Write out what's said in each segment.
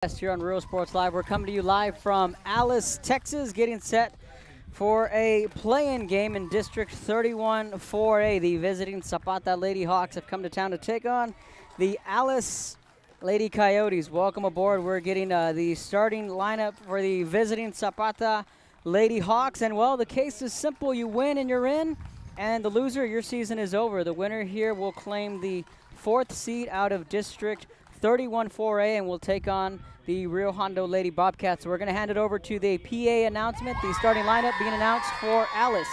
Here on Real Sports Live. We're coming to you live from Alice, Texas, getting set for a play-in game in District 31 4A. The visiting Zapata Lady Hawks have come to town to take on the Alice Lady Coyotes. Welcome aboard. We're getting the starting lineup for the visiting Zapata Lady Hawks. And, well, the case is simple. You win and you're in, and the loser, your season is over. The winner here will claim the 4th seed out of District 31 4A, and we'll take on the Rio Hondo Lady Bobcats. So we're going to hand it over to the PA announcement, the starting lineup being announced for Alice.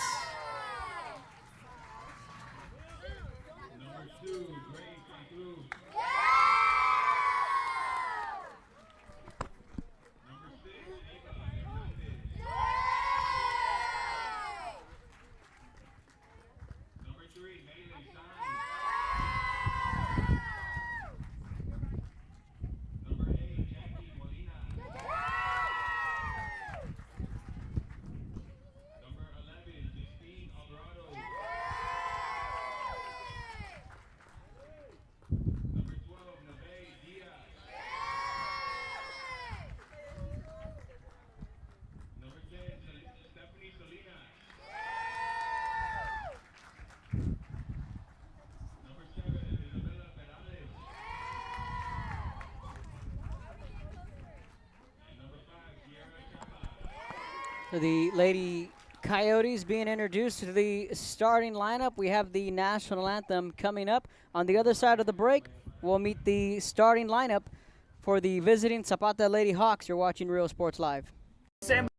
So the Lady Coyotes being introduced to the starting lineup. We have the national anthem coming up. On the other side of the break, we'll meet the starting lineup for the visiting Zapata Lady Hawks. You're watching Real Sports Live. San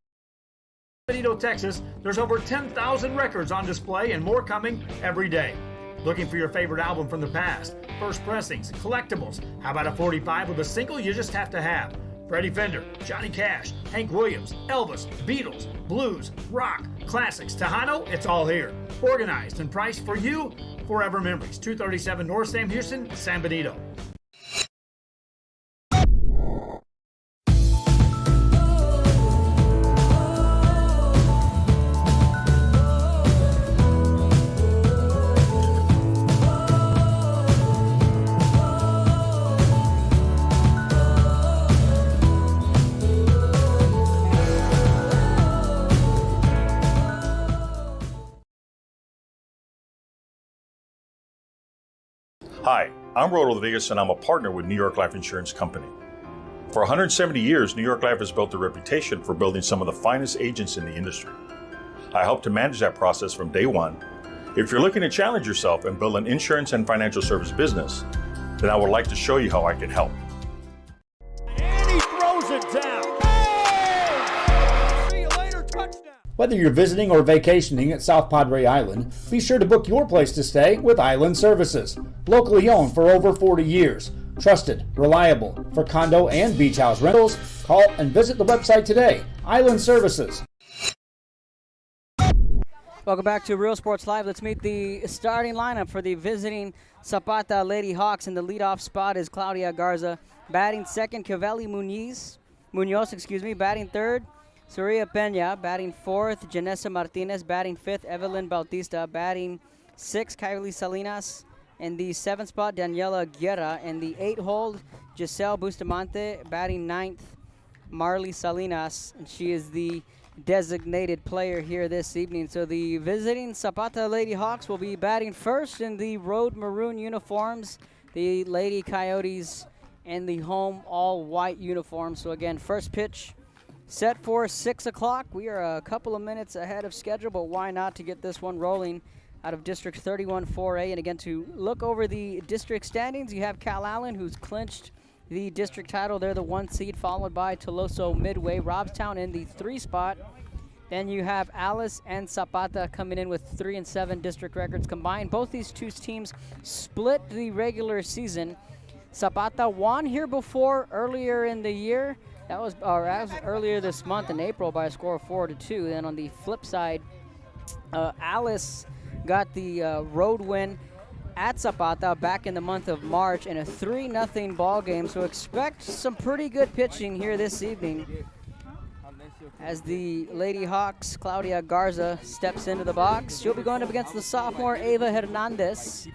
Benito, Texas, there's over 10,000 records on display and more coming every day. Looking for your favorite album from the past, first pressings, collectibles. How about a 45 with a single you just have to have? Freddie Fender, Johnny Cash, Hank Williams, Elvis, Beatles, blues, rock, classics, Tejano, it's all here. Organized and priced for you, forever memories. 237 North Sam Houston, San Benito. Hi, I'm Rollo Rodriguez, and I'm a partner with New York Life Insurance Company. For 170 years, New York Life has built a reputation for building some of the finest agents in the industry. I help to manage that process from day one. If you're looking to challenge yourself and build an insurance and financial service business, then I would like to show you how I can help. And he throws it down. See you later, touchdown. Whether you're visiting or vacationing at South Padre Island, be sure to book your place to stay with Island Services. Locally owned for over 40 years. Trusted, reliable. For condo and beach house rentals, call and visit the website today. Island Services. Welcome back to Real Sports Live. Let's meet the starting lineup for the visiting Zapata Lady Hawks. In the leadoff spot is Claudia Garza. Batting second, Cavelli Munoz, batting third, Surya Peña. Batting fourth, Janessa Martinez. Batting fifth, Evelyn Bautista. Batting sixth, Kylie Salinas. In the 7th spot, Daniela Guerra. In the 8th hold, Giselle Bustamante. Batting 9th, Marley Salinas. And she is the designated player here this evening. So the visiting Zapata Lady Hawks will be batting first in the road maroon uniforms. The Lady Coyotes in the home all-white uniforms. So again, first pitch set for 6 o'clock. We are a couple of minutes ahead of schedule, but why not to get this one rolling out of District 31 4A. And again, to look over the district standings, you have Cal Allen, who's clinched the district title. They're the 1 seed, followed by Toloso Midway, Robstown in the 3 spot. Then you have Alice and Zapata coming in with 3 and 7 district records combined. Both these two teams split the regular season. Zapata won here before earlier in the year. That was earlier this month in April by a score of 4-2. Then on the flip side, Alice got the road win at Zapata back in the month of March in a 3-0 ball game. So expect some pretty good pitching here this evening as the Lady Hawks, Claudia Garza, steps into the box. She'll be going up against the sophomore Ava Hernandez.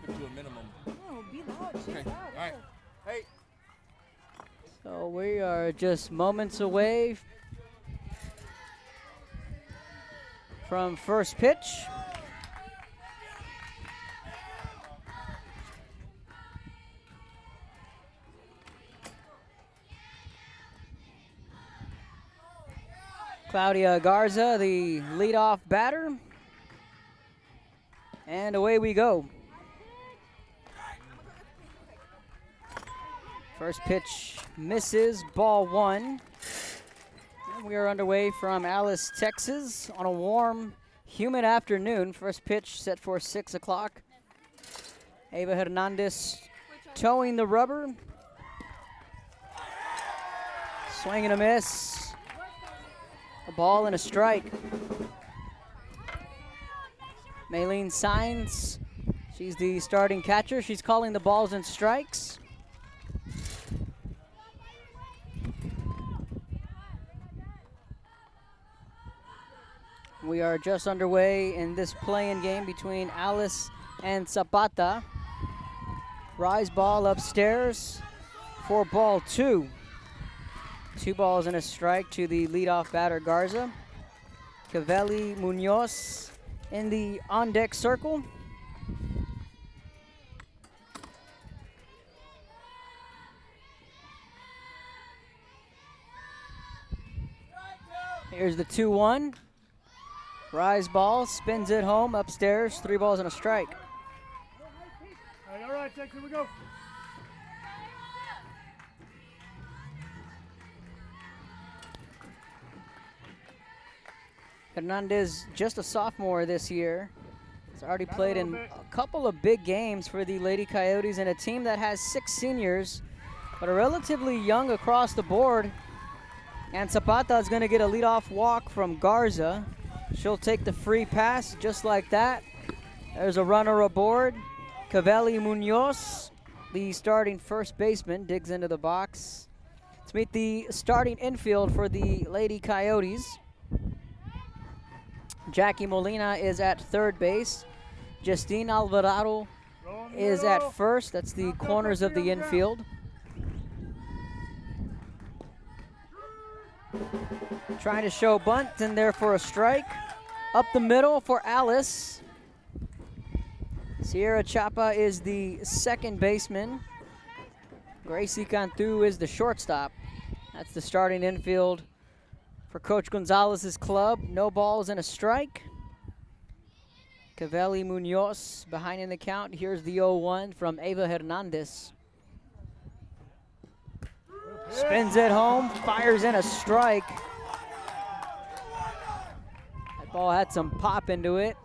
So we are just moments away from first pitch. Claudia Garza, the leadoff batter. And away we go. First pitch misses, ball one. And we are underway from Alice, Texas on a warm, humid afternoon. First pitch set for 6 o'clock. Ava Hernandez towing the rubber. Swing and a miss. A ball and a strike. Maylene Signs, she's the starting catcher. She's calling the balls and strikes. We are just underway in this play-in game between Alice and Zapata. Rise ball upstairs for ball two. 2 balls and a strike to the leadoff batter Garza. Cavelli Munoz in the on-deck circle. Here's the 2-1. Rise ball, spins it home, upstairs, 3 balls and a strike. All right, Texas, here we go. Hernandez, just a sophomore this year. He's already played in a couple of big games for the Lady Coyotes and a team that has 6 seniors, but are relatively young across the board. And Zapata is going to get a leadoff walk from Garza. She'll take the free pass just like that. There's a runner aboard. Cavelli Munoz, the starting first baseman, digs into the box. Let's meet the starting infield for the Lady Coyotes. Jackie Molina is at third base. Justine Alvarado is at first. That's the corners of the infield. Trying to show bunt and there for a strike. Up the middle for Alice. Sierra Chapa is the second baseman. Gracie Cantu is the shortstop. That's the starting infield for Coach Gonzalez's club. No balls and a strike. Cavelli Munoz behind in the count. Here's the 0-1 from Ava Hernandez. Spins it home, fires in a strike. That ball had some pop into it.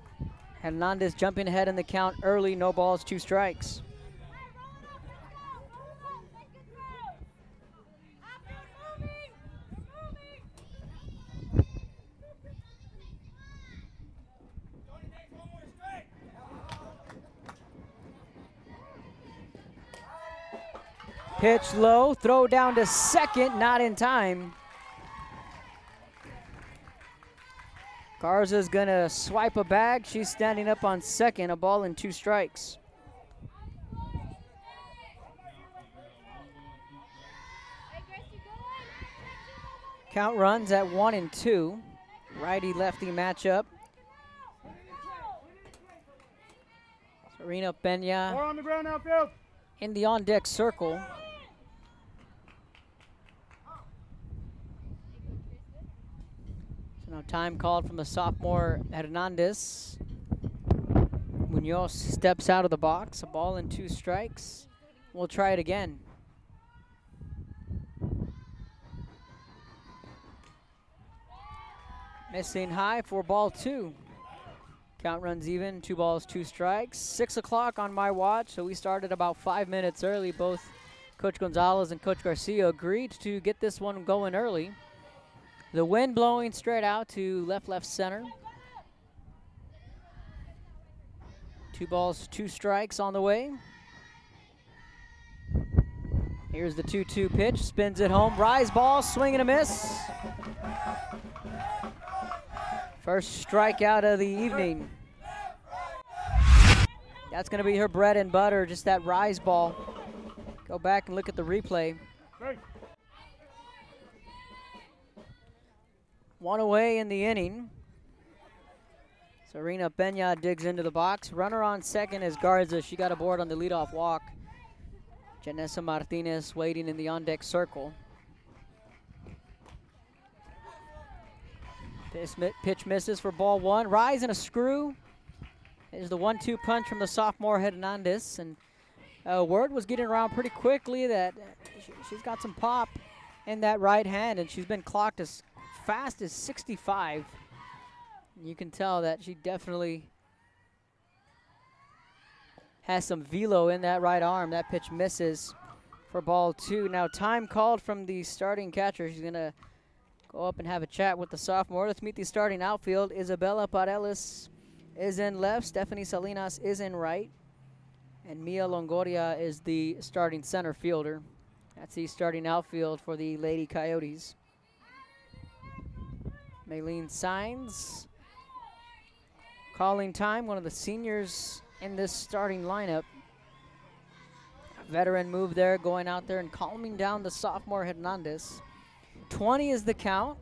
Hernandez jumping ahead in the count early, no balls, 2 strikes. Pitch low, throw down to second, not in time. Garza's gonna swipe a bag. She's standing up on second, a ball and 2 strikes. Count runs at 1 and 2. Righty-lefty matchup. Serena Peña More on the ground outfield. in the on-deck circle. So now time called from the sophomore Hernandez. Munoz steps out of the box. A ball and 2 strikes. We'll try it again. Missing high for ball 2. Count runs even, 2 balls, 2 strikes. 6 o'clock on my watch, so we started about 5 minutes early. Both Coach Gonzalez and Coach Garcia agreed to get this one going early. The wind blowing straight out to left center. 2 balls, 2 strikes on the way. Here's the 2-2 pitch, spins it home. Rise ball, swing and a miss. First strikeout of the evening. That's going to be her bread and butter, just that rise ball. Go back and look at the replay. One away in the inning. Serena Peña digs into the box. Runner on second is Garza. She got aboard on the leadoff walk. Janessa Martinez waiting in the on-deck circle. Pitch misses for ball one. Rise and a screw. There's the 1-2 punch from the sophomore Hernandez. And word was getting around pretty quickly that she's got some pop in that right hand, and she's been clocked as fast as 65. You can tell that she definitely has some velo in that right arm. That pitch misses for ball two. Now time called from the starting catcher. She's going to go up and have a chat with the sophomore. Let's meet the starting outfield. Isabela Pareles is in left. Stephanie Salinas is in right. And Mia Longoria is the starting center fielder. That's the starting outfield for the Lady Coyotes. Maylene Signs calling time, one of the seniors in this starting lineup. A veteran move there, going out there and calming down the sophomore Hernandez. 20 is the count.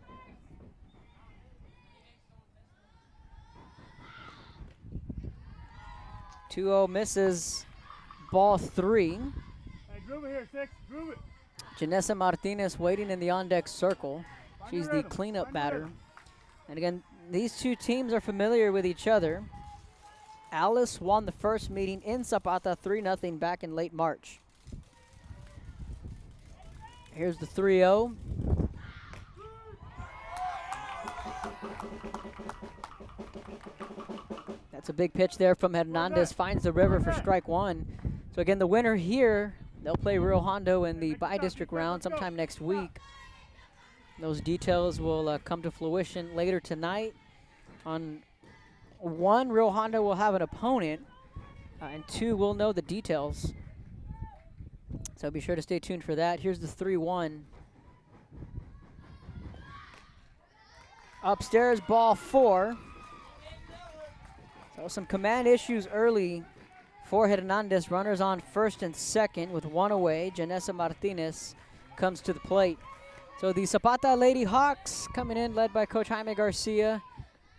Two-0 misses ball three. Hey, groove it here, 6. Groove it. Janessa Martinez waiting in the on-deck circle. She's the cleanup batter. And again, these two teams are familiar with each other. Alice won the first meeting in Zapata 3-0 back in late March. Here's the 3-0. That's a big pitch there from Hernandez. Finds the river for strike one. So again, the winner here, they'll play Rio Hondo in the bi-district round sometime next week. Those details will come to fruition later tonight. On one, Rio Hondo will have an opponent, and two, we'll know the details. So be sure to stay tuned for that. Here's the 3-1. Upstairs, ball four. So some command issues early for Hernandez. Runners on first and second with one away. Janessa Martinez comes to the plate. So the Zapata Lady Hawks coming in, led by Coach Jaime Garcia.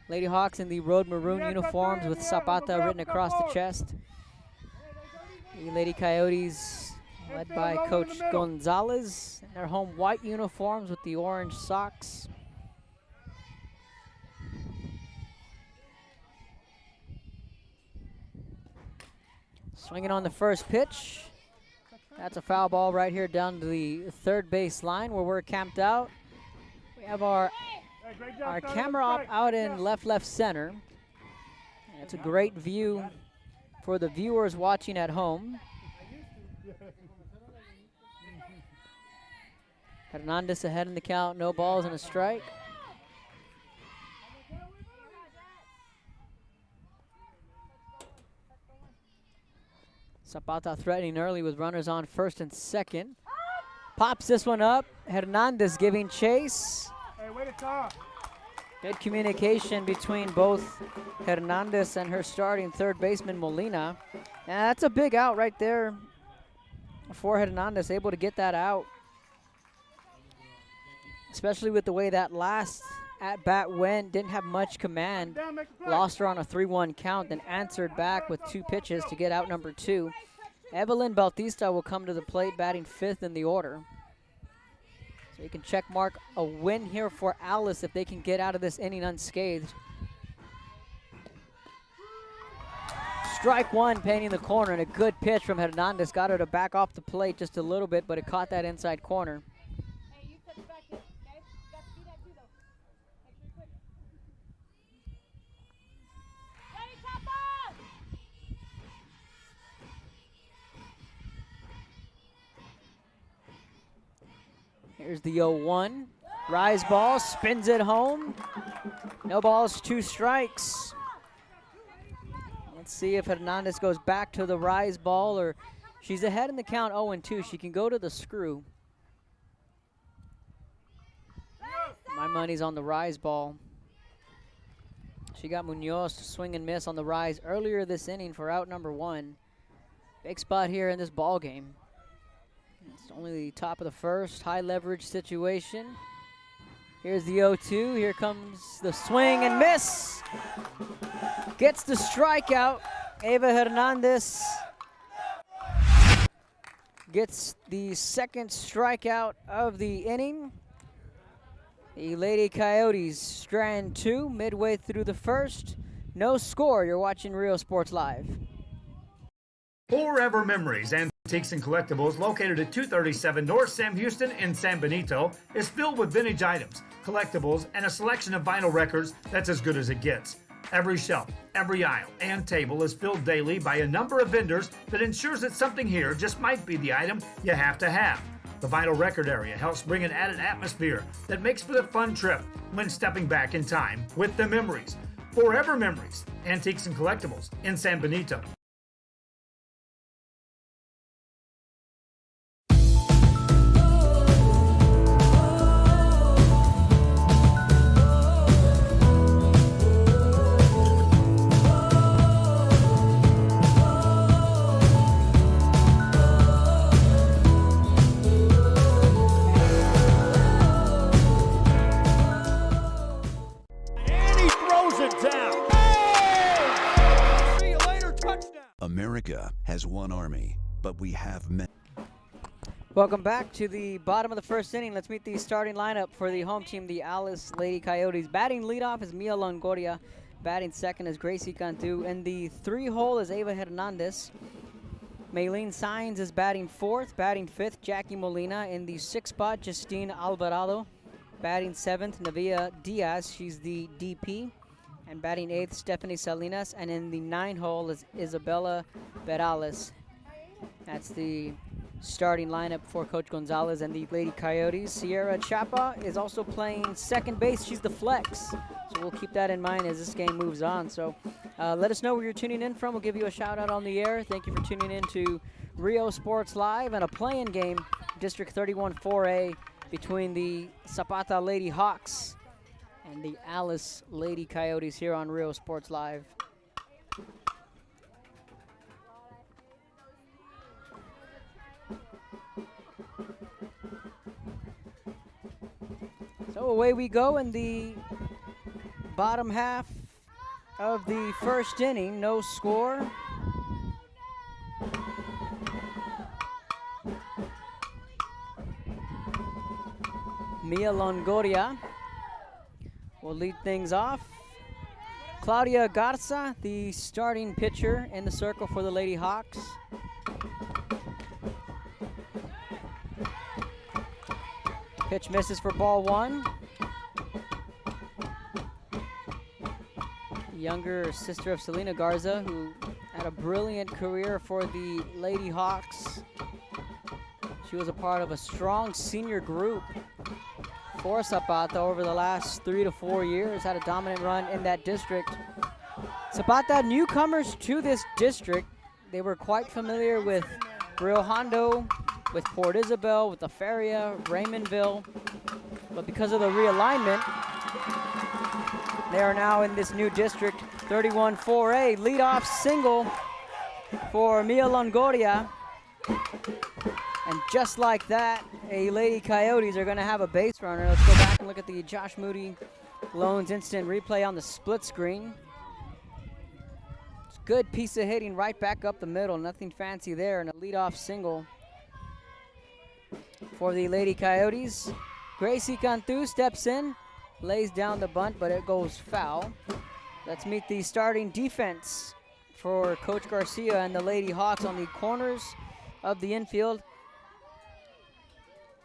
Lady Hawks in the road maroon uniforms with Zapata written across the chest. The Lady Coyotes led by Coach Gonzalez in their home white uniforms with the orange socks. Swinging on the first pitch. That's a foul ball right here down to the third base line where we're camped out. We have our camera out in left center. It's a great view for the viewers watching at home. Hernandez ahead in the count, no balls and a strike. Zapata threatening early with runners on first and second. Pops this one up. Hernandez giving chase. Hey, way to talk. Good communication between both Hernandez and her starting third baseman Molina. And that's a big out right there for Hernandez, able to get that out. Especially with the way that last at-bat went, didn't have much command. Lost her on a 3-1 count, then answered back with two pitches to get out number two. Evelyn Bautista will come to the plate, batting fifth in the order. So you can check mark a win here for Alice if they can get out of this inning unscathed. Strike one, painting the corner, and a good pitch from Hernandez. Got her to back off the plate just a little bit, but it caught that inside corner. Here's the 0-1. Rise ball, spins it home. No balls, two strikes. Let's see if Hernandez goes back to the rise ball, or she's ahead in the count 0-2. She can go to the screw. My money's on the rise ball. She got Munoz to swing and miss on the rise earlier this inning for out number one. Big spot here in this ball game. It's only the top of the first, high leverage situation. Here's the 0-2. Here comes the swing and miss. Gets the strikeout. Eva Hernandez gets the second strikeout of the inning. The Lady Coyotes strand 2 midway through the first. No score. You're watching Rio Sports Live. Forever Memories, Antiques and Collectibles, located at 237 North Sam Houston in San Benito, is filled with vintage items, collectibles, and a selection of vinyl records that's as good as it gets. Every shelf, every aisle, and table is filled daily by a number of vendors that ensures that something here just might be the item you have to have. The vinyl record area helps bring an added atmosphere that makes for the fun trip when stepping back in time with the memories. Forever Memories, Antiques and Collectibles in San Benito. America has one army, but we have many. Welcome back to the bottom of the first inning. Let's meet the starting lineup for the home team, the Alice Lady Coyotes. Batting leadoff is Mia Longoria. Batting second is Gracie Cantu. In the 3-hole is Eva Hernandez. Maylene Saenz is batting fourth. Batting fifth, Jackie Molina. In the 6th spot, Justine Alvarado. Batting 7th, Navia Diaz. She's the DP. And batting 8th, Stephanie Salinas. And in the 9th hole is Isabella Perales. That's the starting lineup for Coach Gonzalez and the Lady Coyotes. Sierra Chapa is also playing second base. She's the flex. So we'll keep that in mind as this game moves on. So let us know where you're tuning in from. We'll give you a shout out on the air. Thank you for tuning in to Rio Sports Live and a play-in game, District 31 4A, between the Zapata Lady Hawks and the Alice Lady Coyotes here on Rio Sports Live. So away we go in the bottom half of the first inning. No score. Mia Longoria will lead things off. Claudia Garza, the starting pitcher in the circle for the Lady Hawks. Pitch misses for ball 1. Younger sister of Selena Garza, who had a brilliant career for the Lady Hawks. She was a part of a strong senior group for Zapata over the last 3 to 4 years, had a dominant run in that district. Zapata, newcomers to this district, they were quite familiar with Rio Hondo, with Port Isabel, with La Feria, Raymondville, but because of the realignment, they are now in this new district, 31 4A. Leadoff single for Mia Longoria. And just like that, a Lady Coyotes are going to have a base runner. Let's go back and look at the Josh Moody Loans instant replay on the split screen. It's a good piece of hitting right back up the middle. Nothing fancy there, and a leadoff single for the Lady Coyotes. Gracie Cantu steps in, lays down the bunt, but it goes foul. Let's meet the starting defense for Coach Garcia and the Lady Hawks on the corners of the infield.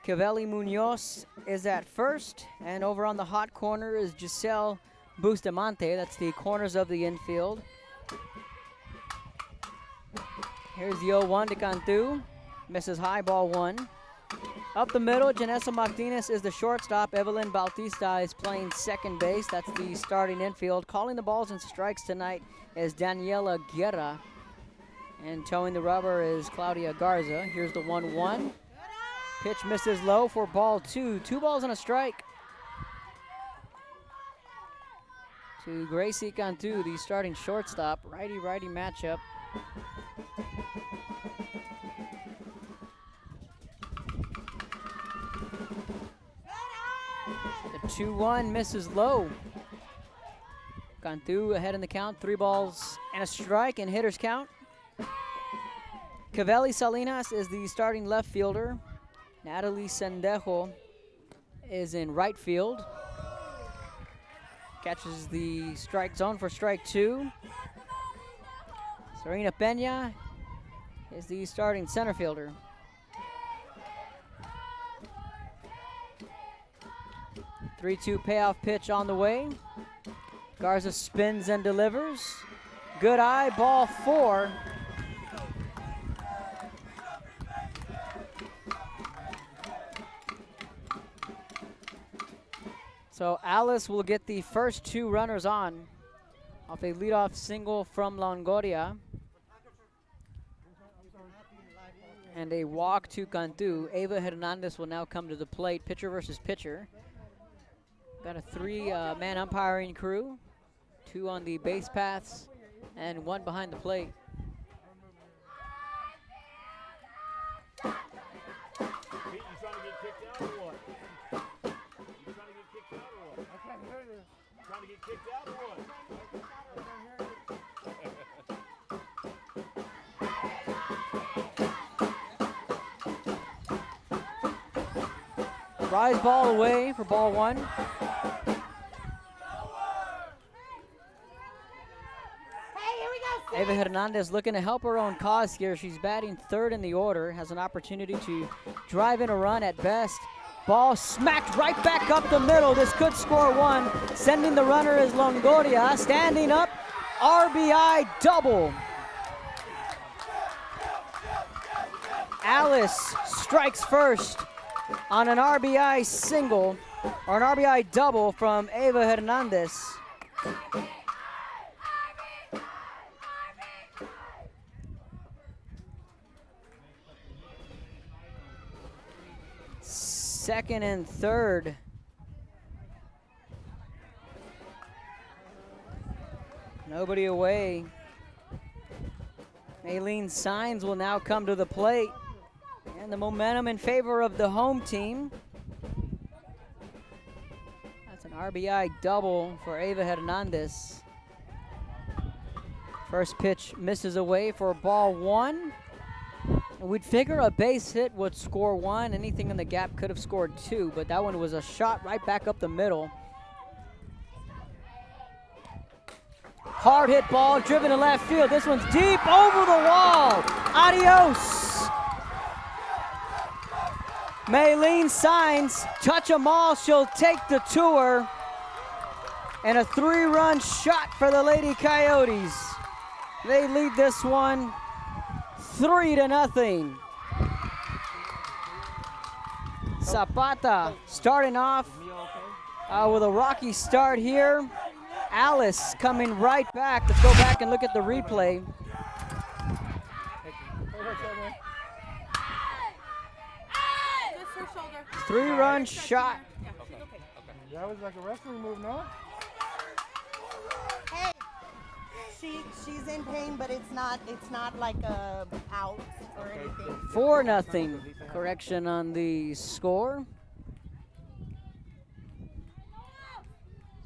Cavelli Munoz is at first, and over on the hot corner is Giselle Bustamante. That's the corners of the infield. Here's the 0-1 to Cantu. Misses high, ball 1. Up the middle, Janessa Martinez is the shortstop. Evelyn Bautista is playing second base. That's the starting infield. Calling the balls and strikes tonight is Daniela Guerra. And towing the rubber is Claudia Garza. Here's the 1-1. Pitch misses low for ball 2. 2 balls and a strike to Gracie Cantu, the starting shortstop. Righty-righty matchup. The 2-1 misses low. Cantu ahead in the count. 3 balls and a strike in hitter's count. Cavelli Salinas is the starting left fielder. Natalie Sendejo is in right field. Catches the strike zone for strike 2. Serena Pena is the starting center fielder. Three-two payoff pitch on the way. Garza spins and delivers. Good eye, ball 4. So Alice will get the first 2 runners on off a leadoff single from Longoria. And a walk to Cantu. Ava Hernandez will now come to the plate, pitcher versus pitcher. Got a 3-man umpiring crew, 2 on the base paths, and 1 behind the plate. Pete, you trying to get kicked out or what? You trying to get kicked out or what? I can't hear you. Trying to get kicked out or what? Rise ball away for ball 1. Ava Hernandez looking to help her own cause here. She's batting 3rd in the order, has an opportunity to drive in a run at best. Ball smacked right back up the middle. This could score 1. Sending the runner is Longoria. Standing up, RBI double. Alice strikes first on an RBI single, or an RBI double from Ava Hernandez. Second and third. Nobody away. Maylene Signs will now come to the plate. And the momentum in favor of the home team. That's an RBI double for Ava Hernandez. First pitch misses away for ball 1. We'd figure a base hit would score 1. Anything in the gap could have scored 2, but that one was a shot right back up the middle. Hard hit ball, driven to left field. This one's deep over the wall. Adios. Maylene Signs, touch 'em all, she'll take the tour. And a 3-run shot for the Lady Coyotes. They lead this one 3-0. Zapata starting off with a rocky start here. Alice coming right back. Let's go back and look at the replay. Three-run shot. That was like a wrestling move, no? Hey, she's in pain, but it's not like a out or anything. 4-0. Correction on the score.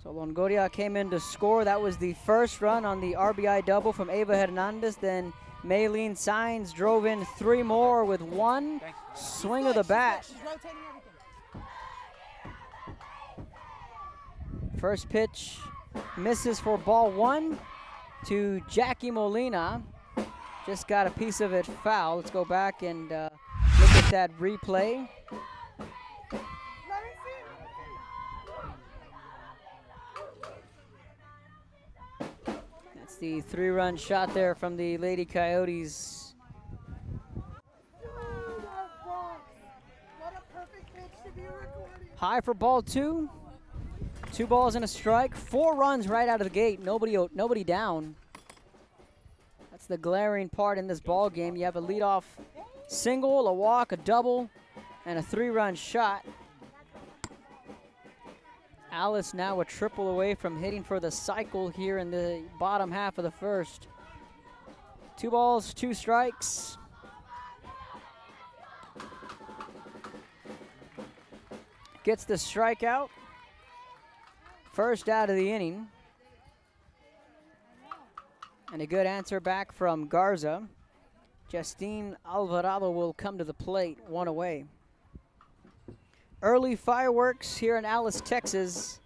So Longoria came in to score. That was the first run on the RBI double from Ava Hernandez. Then Maylene Signs drove in 3 more with 1 swing of the bat. She's rotating everything. First pitch misses for ball 1 to Jackie Molina. Just got a piece of it foul. Let's go back and look at that replay. That's the 3-run shot there from the Lady Coyotes. What a perfect pitch to be recording. High for ball 2. 2 balls and a strike. 4 runs right out of the gate. Nobody down. That's the glaring part in this ball game. You have a leadoff single, a walk, a double, and a 3-run shot. Alice now a triple away from hitting for the cycle here in the bottom half of the first. 2 balls, 2 strikes. Gets the strikeout. First out of the inning. And a good answer back from Garza. Justine Alvarado will come to the plate, one away. Early fireworks here in Alice, Texas.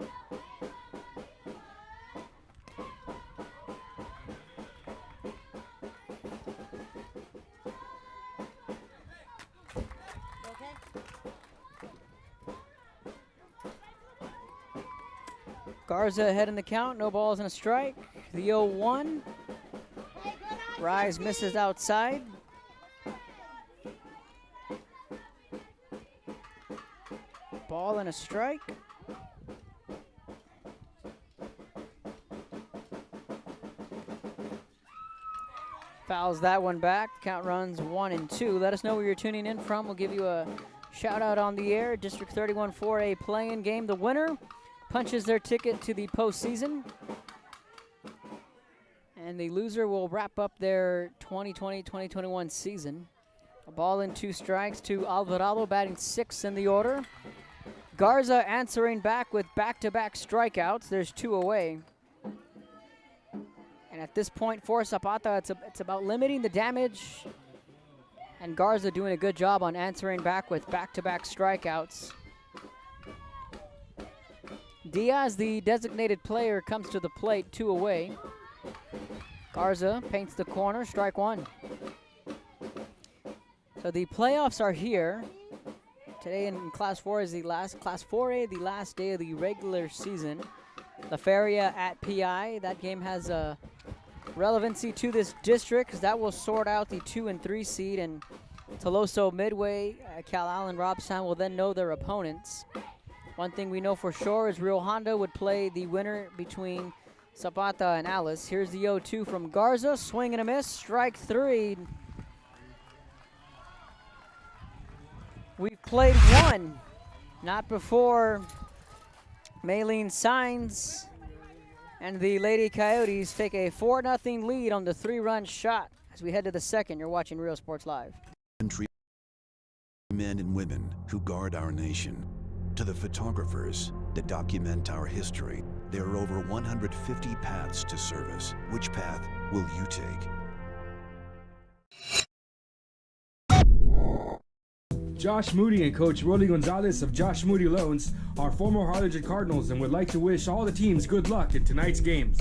Garza ahead in the count, no balls and a strike. The 0-1. Rise misses outside. Ball and a strike. Fouls that one back. Count runs 1-2. Let us know where you're tuning in from. We'll give you a shout out on the air. District 31 4A play-in game. The winner punches their ticket to the postseason. And the loser will wrap up their 2020-2021 season. A ball and 2 strikes to Alvarado, batting 6th in the order. Garza answering back with back-to-back strikeouts. There's 2 away. And at this point for Zapata, it's about limiting the damage. And Garza doing a good job on answering back with back-to-back strikeouts. Diaz, the designated player, comes to the plate, 2 away. Garza paints the corner, strike 1. So the playoffs are here. Today in Class 4 is Class 4A, the last day of the regular season. La Feria at PI, that game has a relevancy to this district because that will sort out the 2 and 3 seed, and Toloso Midway, Cal Allen, Robstown will then know their opponents. One thing we know for sure is Rio Hondo would play the winner between Zapata and Alice. Here's the 0-2 from Garza. Swing and a miss. Strike 3. We've played 1. Not before Maylene Signs and the Lady Coyotes take a 4-0 lead on the 3-run shot. As we head to the second, you're watching Real Sports Live. Men and women who guard our nation. To the photographers that document our history, there are over 150 paths to service. Which path will you take? Josh Moody and Coach Rolly Gonzalez of Josh Moody Loans are former Harlingen Cardinals and would like to wish all the teams good luck in tonight's games.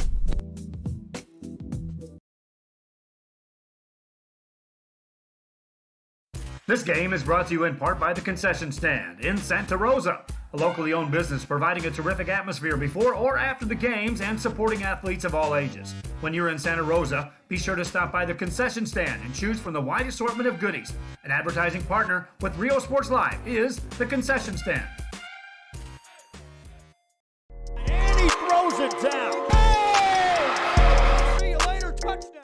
This game is brought to you in part by the Concession Stand in Santa Rosa, a locally owned business providing a terrific atmosphere before or after the games and supporting athletes of all ages. When you're in Santa Rosa, be sure to stop by the Concession Stand and choose from the wide assortment of goodies. An advertising partner with Rio Sports Live is the Concession Stand. And he throws it down. Oh! See you later, touchdown.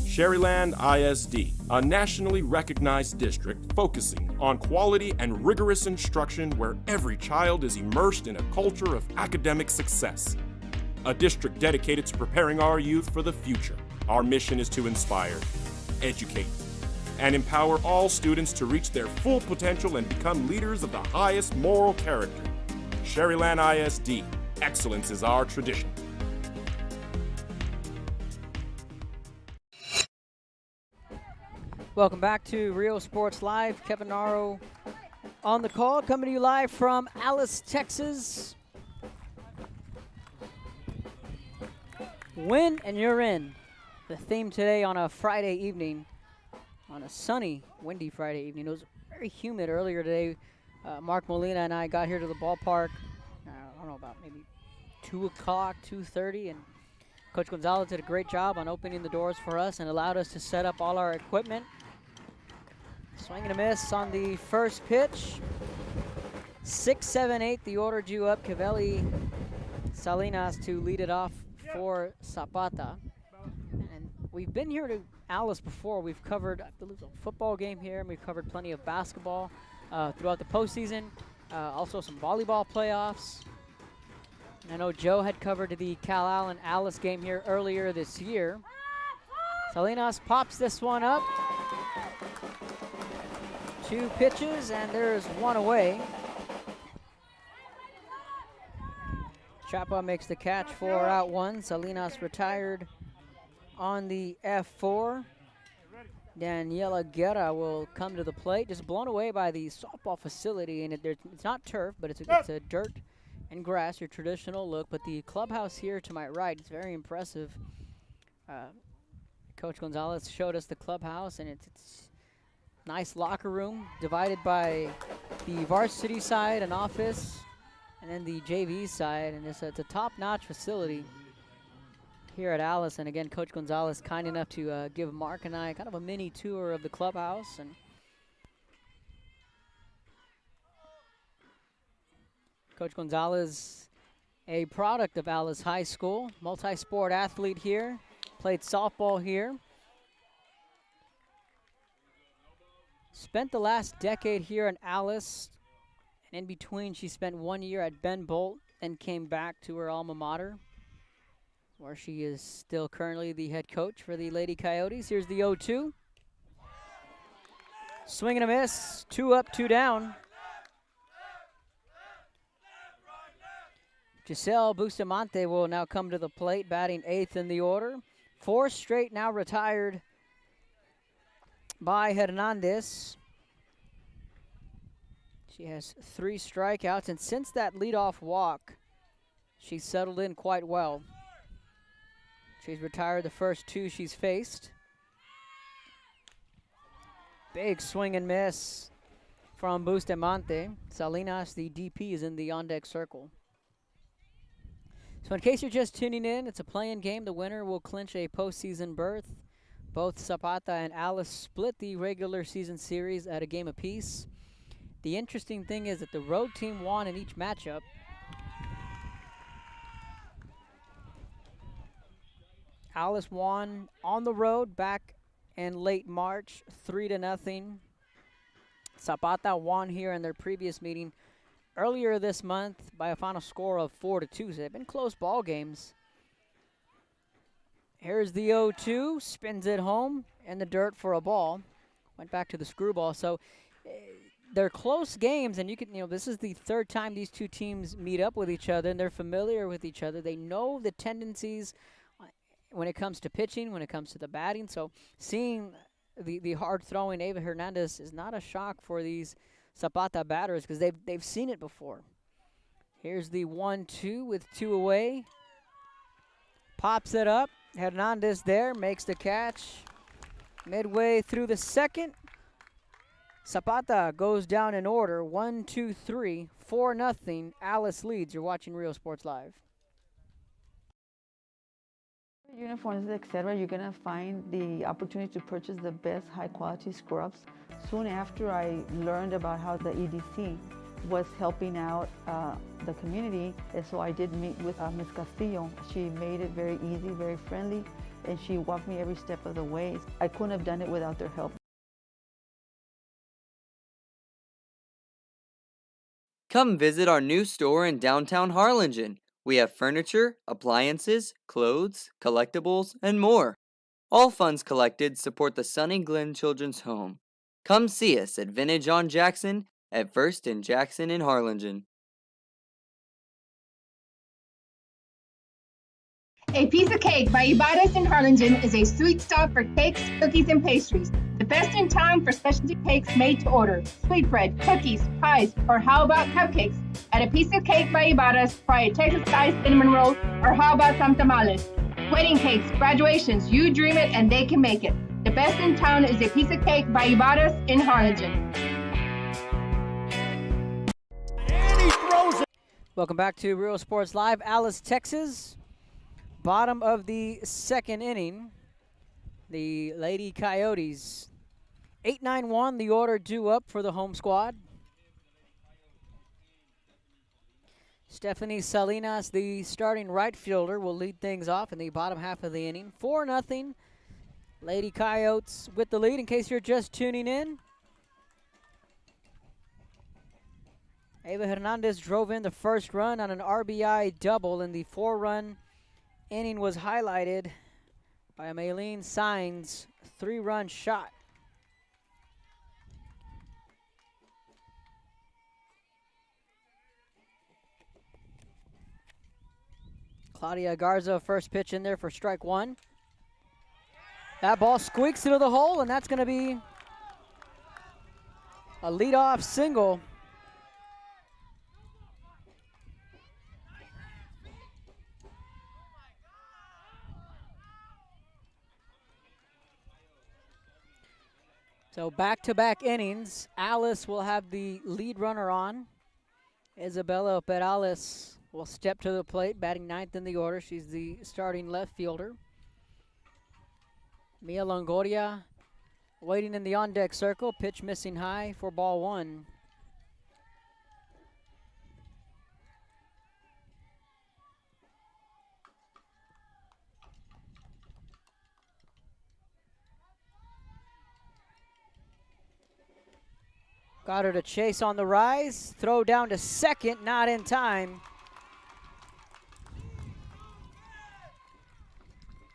Sherryland ISD, a nationally recognized district focusing on quality and rigorous instruction where every child is immersed in a culture of academic success. A district dedicated to preparing our youth for the future. Our mission is to inspire, educate, and empower all students to reach their full potential and become leaders of the highest moral character. Sherryland ISD, excellence is our tradition. Welcome back to Real Sports Live. Kevin Naro on the call, coming to you live from Alice, Texas. Win and you're in. The theme today on a Friday evening, on a sunny, windy Friday evening. It was very humid earlier today. Mark Molina and I got here to the ballpark, I don't know, about maybe 2 o'clock, 2:30, and Coach Gonzalez did a great job on opening the doors for us and allowed us to set up all our equipment. Swing and a miss on the first pitch. 6, 7, 8, the order due up. Cavelli Salinas to lead it off for Zapata. And we've been here to Alice before. We've covered, I believe, a football game here, and we've covered plenty of basketball throughout the postseason. Also some volleyball playoffs. And I know Joe had covered the Cal Allen Alice game here earlier this year. Salinas pops this one up. 2 pitches, and there's 1 away. Chapa makes the catch for out one. Salinas retired on the F4. Daniela Guerra will come to the plate, just blown away by the softball facility. And it's not turf, but it's a dirt and grass, your traditional look. But the clubhouse here to my right is very impressive. Coach Gonzalez showed us the clubhouse, and it's nice locker room divided by the varsity side, an office, and then the JV side. And it's a top-notch facility here at Alice. And again, Coach Gonzalez kind enough to give Mark and I kind of a mini tour of the clubhouse. And Coach Gonzalez, a product of Alice High School, multi-sport athlete here, played softball here. Spent the last decade here in Alice, and in between she spent 1 year at Ben Bolt and came back to her alma mater, where she is still currently the head coach for the Lady Coyotes. Here's the 0-2. Swing and a miss, 2 up, 2 down. Giselle Bustamante will now come to the plate, batting 8th in the order. 4 straight now retired by Hernandez. She has 3 strikeouts, and since that leadoff walk, she's settled in quite well. She's retired the first 2 she's faced. Big swing and miss from Bustamante. Salinas, the DP, is in the on-deck circle. So in case you're just tuning in, it's a play-in game. The winner will clinch a postseason berth. Both Zapata and Alice split the regular season series at a game apiece. The interesting thing is that the road team won in each matchup. Alice won on the road back in late March, 3-0. Zapata won here in their previous meeting earlier this month by a final score of 4-2. So they've been close ball games. Here's the 0-2, spins it home in the dirt for a ball. Went back to the screwball. So they're close games, and this is the 3rd time these two teams meet up with each other, and they're familiar with each other. They know the tendencies when it comes to pitching, when it comes to the batting. So seeing the hard-throwing Ava Hernandez is not a shock for these Zapata batters because they've seen it before. Here's the 1-2 with 2 away. Pops it up. Hernandez there, makes the catch. Midway through the second, Zapata goes down in order. 1-2-3, 4-0. Alice leads. You're watching Real Sports Live. Uniforms, etc., you're going to find the opportunity to purchase the best high-quality scrubs. Soon after I learned about how the EDC was helping out the community, and so I did meet with Ms. Castillo. She made it very easy, very friendly, and she walked me every step of the way. I couldn't have done it without their help. Come visit our new store in downtown Harlingen. We have furniture, appliances, clothes, collectibles, and more. All funds collected support the Sunny Glen Children's Home. Come see us at Vintage on Jackson at First and Jackson in Harlingen. A Piece of Cake by Ibarras in Harlingen is a sweet stop for cakes, cookies, and pastries. The best in town for specialty cakes made to order. Sweetbread, cookies, pies, or how about cupcakes? At A Piece of Cake by Ibarras, try a Texas-style cinnamon roll, or how about some tamales? Wedding cakes, graduations, you dream it and they can make it. The best in town is A Piece of Cake by Ibarras in Harlingen. Welcome back to Real Sports Live. Alice, Texas. Bottom of the 2nd inning. The Lady Coyotes 8-9-1, the order due up for the home squad. Stephanie Salinas, the starting right fielder, will lead things off in the bottom half of the inning. 4-0. Lady Coyotes with the lead in case you're just tuning in. Ava Hernandez drove in the first run on an RBI double, and the 4-run inning was highlighted by a Maylene Signs 3-run shot. Claudia Garza, first pitch in there for strike one. That ball squeaks into the hole, and that's going to be a leadoff single. So back-to-back innings. Alice will have the lead runner on. Isabella Perales will step to the plate, batting ninth in the order. She's the starting left fielder. Mia Longoria waiting in the on-deck circle. Pitch missing high for ball one. Got her to chase on the rise. Throw down to second, not in time.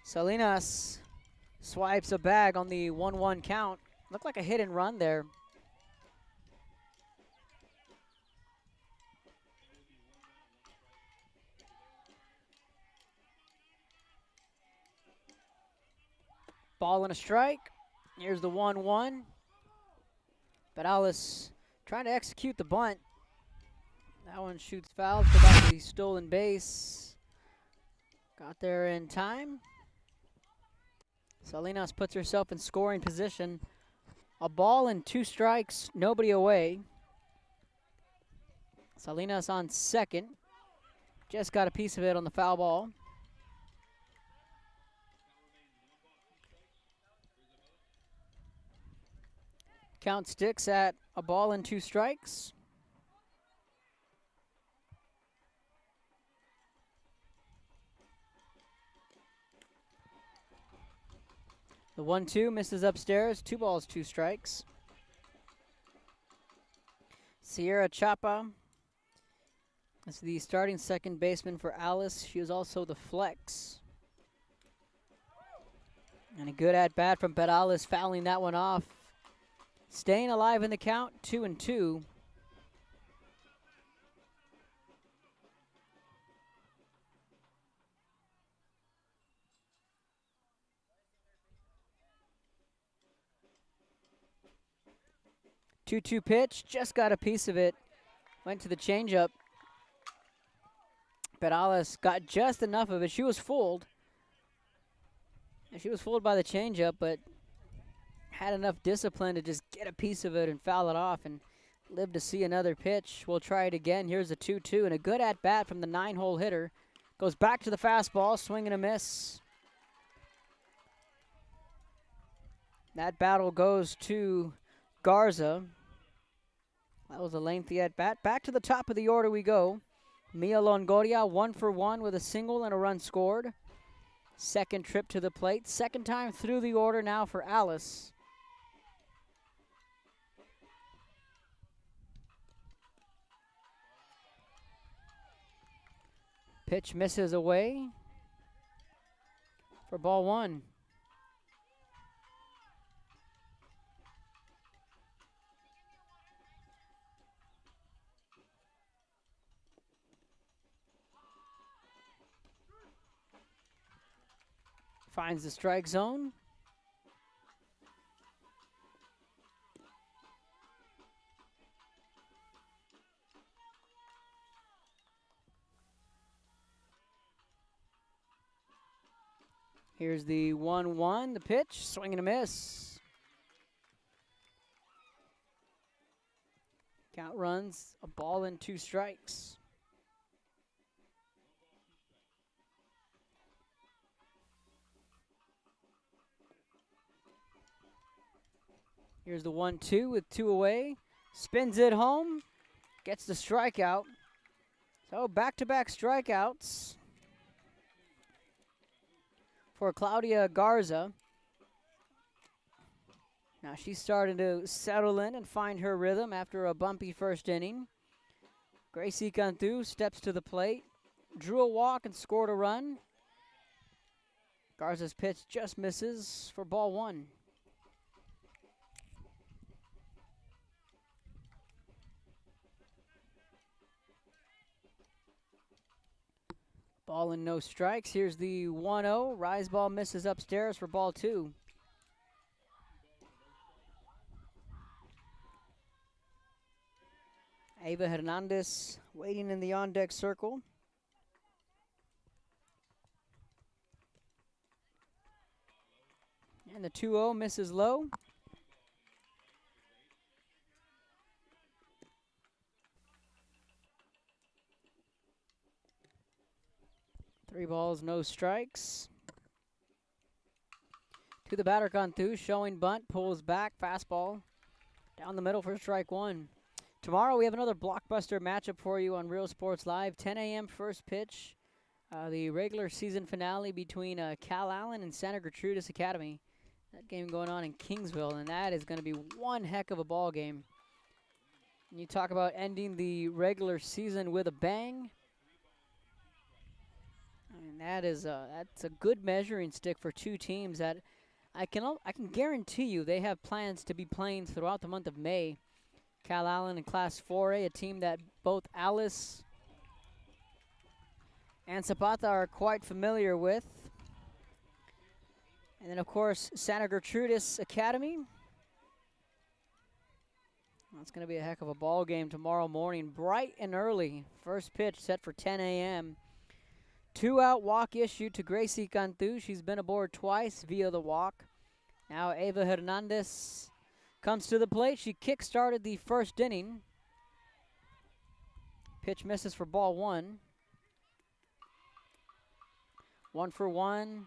Salinas swipes a bag on the 1-1 count. Looked like a hit and run there. Ball and a strike. Here's the 1-1. But Alice trying to execute the bunt. That one shoots foul. Forgot the stolen base. Got there in time. Salinas puts herself in scoring position. A ball and 2 strikes, nobody away. Salinas on second. Just got a piece of it on the foul ball. Count sticks at a ball and 2 strikes. The 1-2 misses upstairs. 2 balls, 2 strikes. Sierra Chapa is the starting second baseman for Alice. She is also the flex. And a good at-bat from Perales, fouling that one off. Staying alive in the count, 2-2. Two-two pitch, just got a piece of it. Went to the changeup. Perales got just enough of it. She was fooled. And she was fooled by the changeup, but had enough discipline to just get a piece of it and foul it off and live to see another pitch. We'll try it again. Here's a 2-2 and a good at-bat from the 9-hole hitter. Goes back to the fastball, swing and a miss. That battle goes to Garza. That was a lengthy at-bat. Back to the top of the order we go. Mia Longoria, 1 for 1 with a single and a run scored. Second trip to the plate. Second time through the order now for Alice. Pitch misses away for ball one. Finds the strike zone. Here's the 1-1, the pitch, swing and a miss. Count runs, a ball and 2 strikes. Here's the 1-2 with 2 away. Spins it home, gets the strikeout. So back-to-back strikeouts for Claudia Garza. Now she's starting to settle in and find her rhythm after a bumpy first inning. Gracie Cantu steps to the plate, drew a walk and scored a run. Garza's pitch just misses for ball one. Ball and no strikes. Here's the 1-0. Rise ball misses upstairs for ball 2. Ava Hernandez waiting in the on-deck circle. And the 2-0 misses low. Three balls, no strikes. To the batter, Cantu, showing bunt, pulls back, fastball. Down the middle for strike 1. Tomorrow we have another blockbuster matchup for you on Real Sports Live. 10 a.m. first pitch. The regular season finale between Cal Allen and Santa Gertrudis Academy. That game going on in Kingsville, and that is going to be one heck of a ball game. And you talk about ending the regular season with a bang. And that's a good measuring stick for two teams that I can guarantee you they have plans to be playing throughout the month of May. Cal Allen in Class 4A, a team that both Alice and Zapata are quite familiar with. And then, of course, Santa Gertrudis Academy. That's going to be a heck of a ball game tomorrow morning, bright and early. First pitch set for 10 a.m. 2-out walk issued to Gracie Cantu. She's been aboard twice via the walk. Now Ava Hernandez comes to the plate. She kick-started the first inning. Pitch misses for ball 1. 1 for 1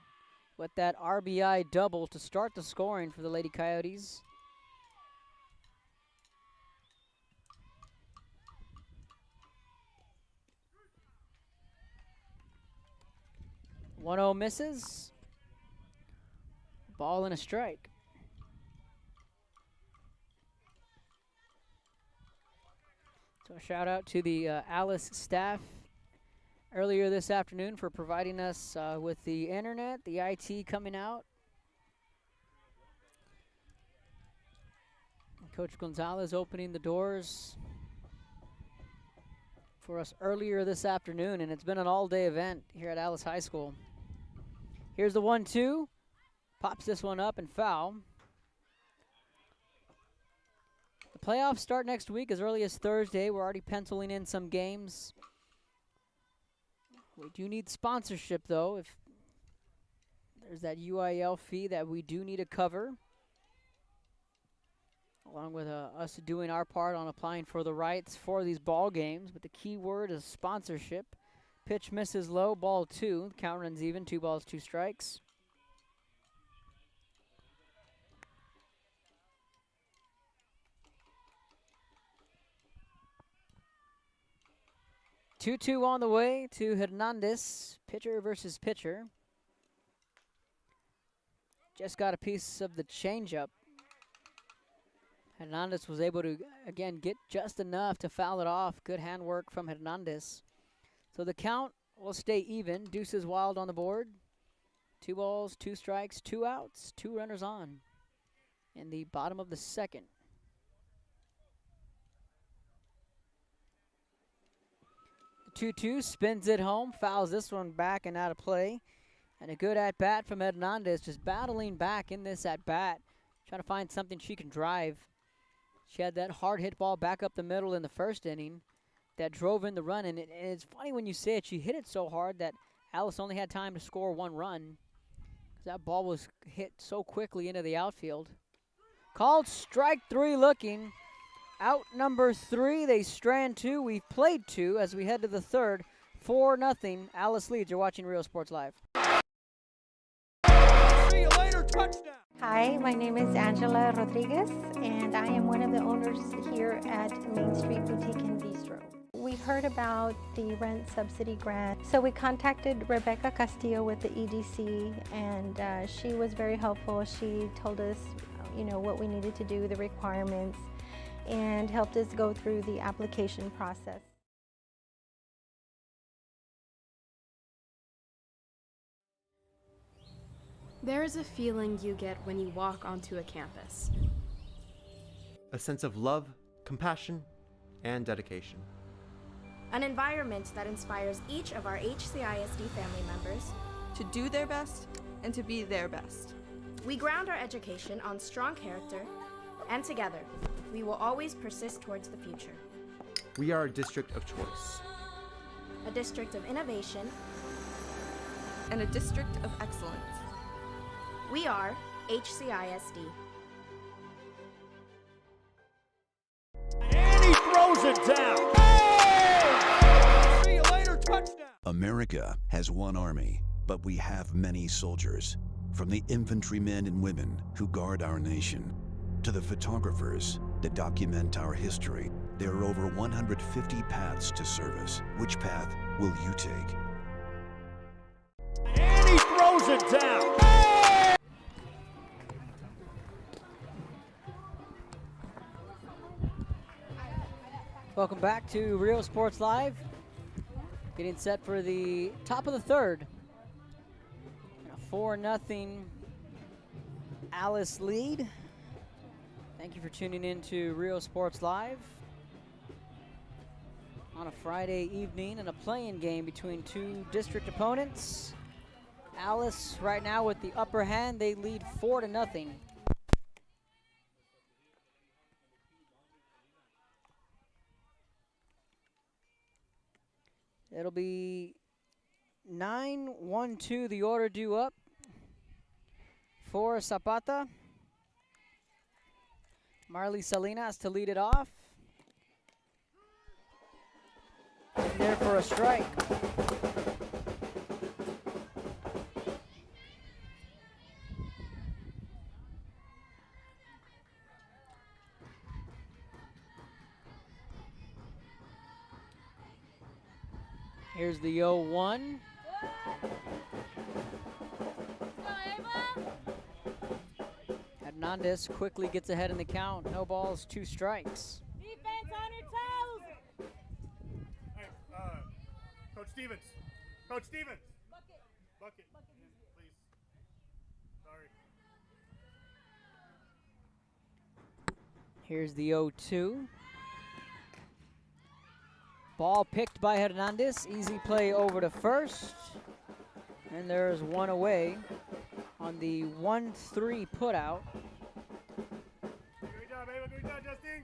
with that RBI double to start the scoring for the Lady Coyotes. One-0 misses. Ball and a strike. So a shout out to the Alice staff earlier this afternoon for providing us with the internet, the IT coming out. Coach Gonzalez opening the doors for us earlier this afternoon, and it's been an all-day event here at Alice High School. Here's the 1-2. Pops this one up and foul. The playoffs start next week as early as Thursday. We're already penciling in some games. We do need sponsorship, though. If there's that UIL fee that we do need to cover, along with us doing our part on applying for the rights for these ball games. But the key word is sponsorship. Pitch misses low, ball 2. Count runs even, 2 balls, 2 strikes. Two on the way to Hernandez, pitcher versus pitcher. Just got a piece of the changeup. Hernandez was able to, again, get just enough to foul it off. Good handwork from Hernandez. So the count will stay even. Deuces Wild on the board. 2 balls, 2 strikes, 2 outs, 2 runners on in the bottom of the second. The 2-2 spins it home, fouls this one back and out of play. And a good at-bat from Hernandez, just battling back in this at-bat, trying to find something she can drive. She had that hard hit ball back up the middle in the first inning that drove in the run, and it's funny when you say it, she hit it so hard that Alice only had time to score 1 run. That ball was hit so quickly into the outfield. Called strike 3 looking. Out number 3, they strand 2. We've played 2 as we head to the third. 4-0. Alice leads. You're watching Real Sports Live. See you later, touchdown. Hi, my name is Angela Rodriguez, and I am one of the owners here at Main Street Boutique and Bistro. We heard about the rent subsidy grant, so we contacted Rebecca Castillo with the EDC, and she was very helpful. She told us, what we needed to do, the requirements, and helped us go through the application process. There is a feeling you get when you walk onto a campus. A sense of love, compassion, and dedication. an environment that inspires each of our HCISD family members to do their best and to be their best. We ground our education on strong character, and together, we will always persist towards the future. We are a district of choice. A district of innovation. And a district of excellence. We are HCISD. And he throws it down. Hey! See you later, touchdown. America has one army, but we have many soldiers. From the infantrymen and women who guard our nation, to the photographers that document our history, there are over 150 paths to service. Which path will you take? And he throws it down. Hey! Welcome back to Real Sports Live. Getting set for the top of the third. A 4-0 Alice lead. Thank you for tuning in to Real Sports Live on a Friday evening and a playing game between two district opponents. Alice right now with the upper hand. They lead 4-0. It'll be 9-1-2, the order due up for Zapata. Marley Salinas to lead it off. There for a strike. Here's the 0-1. Hernandez quickly gets ahead in the count. No balls, 2 strikes. Defense on your toes. Hey, Coach Stevens. Coach Stevens. Bucket. Please. Sorry. Here's the 0-2. Ball picked by Hernandez. Easy play over to first. And there's one away on the 1-3 putout. Great job, Ava. Great job, Justin.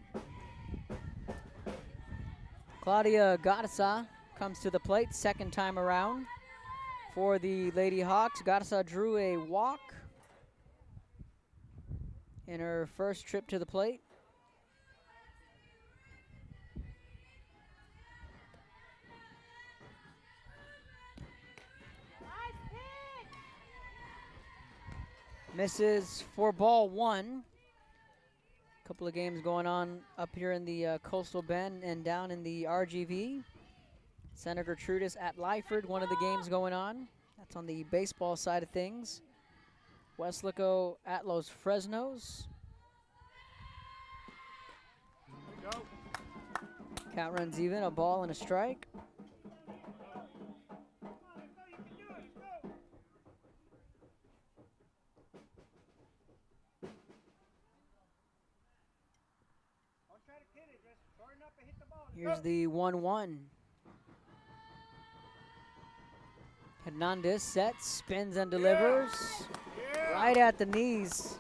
Claudia Garza comes to the plate, second time around for the Lady Hawks. Garza drew a walk in her first trip to the plate. Misses for ball 1. Couple of games going on up here in the Coastal Bend and down in the RGV. Santa Gertrudis at Lyford, one of the games going on. That's on the baseball side of things. Weslaco at Los Fresnos. Count runs even, a ball and a strike. Here's the 1-1. Hernandez sets, spins and delivers. Right at the knees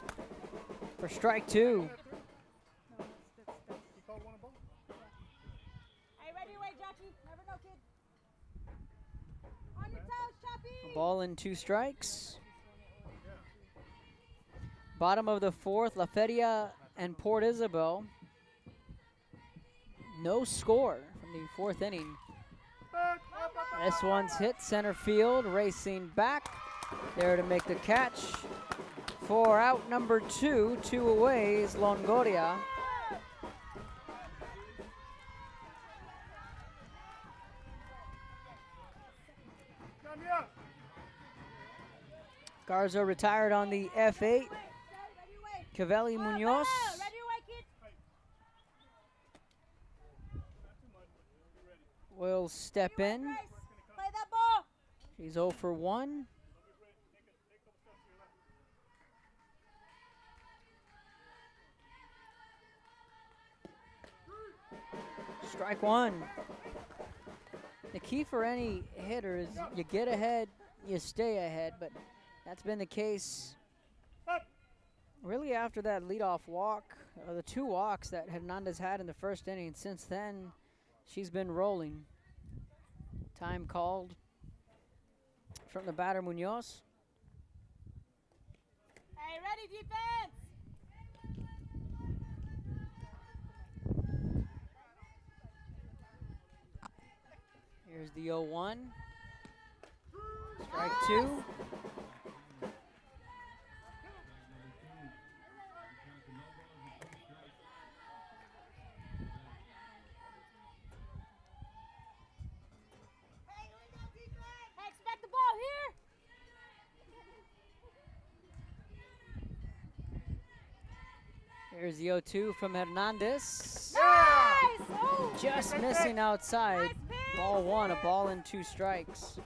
for strike 2. A ball and 2 strikes. Bottom of the 4th, La Feria and Port Isabel. No score from the 4th inning. This one's hit center field, racing back. There to make the catch. For out number 2, 2 away is Longoria. Garza retired on the F8. Cavelli Munoz. Will step in. She's 0 for 1. Strike 1. The key for any hitter is you get ahead, you stay ahead, but that's been the case really after that leadoff walk, or the 2 walks that Hernandez had in the first inning. Since then, she's been rolling. Time called from the batter, Munoz. Hey, ready, defense! Here's the 0-1. Strike 2. Hey, expect the ball here! Here's the 0-2 from Hernandez. Nice! Oh. Just missing outside. Ball 1, a ball and 2 strikes.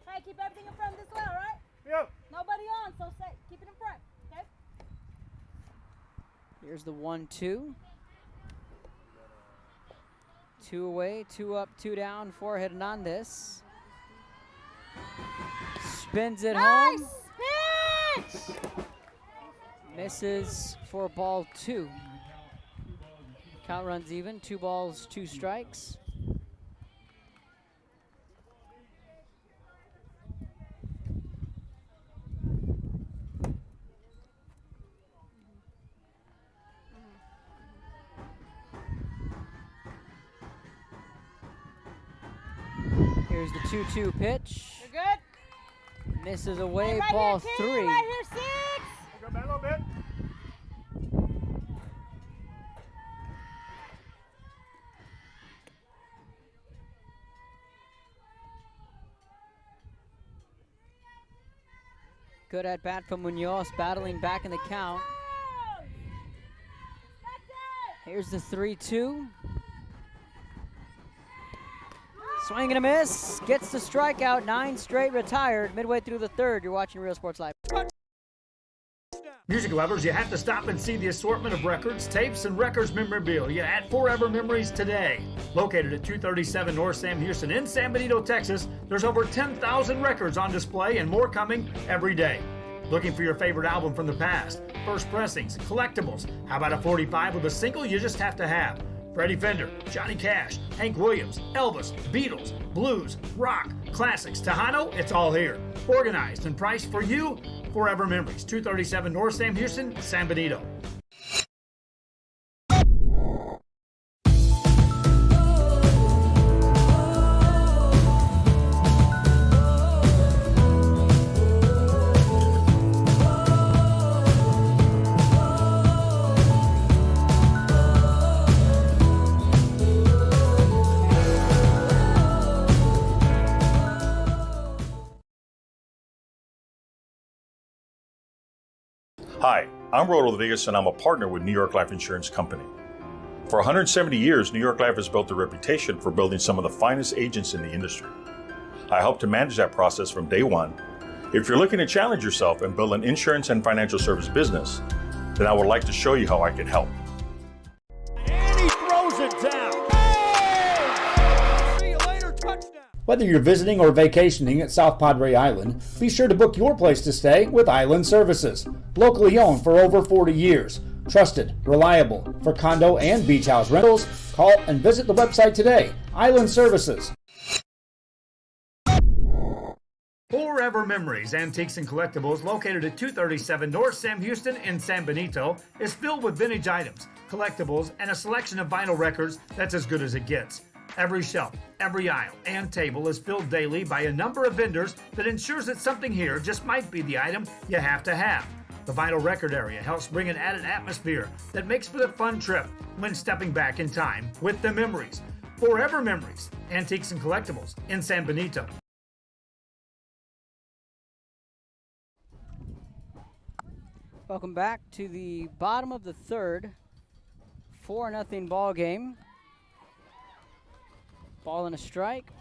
Hey, keep everything in front of this well, right? Yep. Nobody on, so say, keep it in front, okay? Here's the 1-2. 2 away, 2 up, 2 down for Hernandez. Spins it home. Pitch! Misses for ball 2. Count runs even, 2 balls, 2 strikes. Here's the 2-2 pitch. You're good? Misses away, Hey, right ball here, 3. King, right here, 6! Go back a little bit. Good at bat from Munoz, battling back in the count. Here's the 3-2. Swing and a miss. Gets the strikeout. 9 straight retired. Midway through the 3rd. You're watching Real Sports Live. Music lovers, you have to stop and see the assortment of records, tapes, and records memorabilia at Forever Memories today. Located at 237 North Sam Houston in San Benito, Texas, there's over 10,000 records on display and more coming every day. Looking for your favorite album from the past, first pressings, collectibles, how about a 45 with a single you just have to have? Freddie Fender, Johnny Cash, Hank Williams, Elvis, Beatles, blues, rock, classics, Tejano, it's all here. Organized and priced for you. Forever Memories, 237 North Sam Houston, San Benito. Hi, I'm Rodo Rodriguez and I'm a partner with New York Life Insurance Company. For 170 years, New York Life has built a reputation for building some of the finest agents in the industry. I help to manage that process from day one. If you're looking to challenge yourself and build an insurance and financial service business, then I would like to show you how I can help. And he throws it down. Hey! See you later, touchdown. Whether you're visiting or vacationing at South Padre Island, be sure to book your place to stay with Island Services. Locally owned for over 40 years. Trusted, reliable for condo and beach house rentals. Call and visit the website today. Island Services. Forever Memories, Antiques and Collectibles, located at 237 North Sam Houston in San Benito, is filled with vintage items, collectibles, and a selection of vinyl records that's as good as it gets. Every shelf, every aisle, and table is filled daily by a number of vendors that ensures that something here just might be the item you have to have. The vinyl record area helps bring an added atmosphere that makes for a fun trip when stepping back in time with the memories. Forever Memories, Antiques and Collectibles in San Benito. Welcome back to the bottom of the 3rd. 4-0 ball game. Ball and a strike.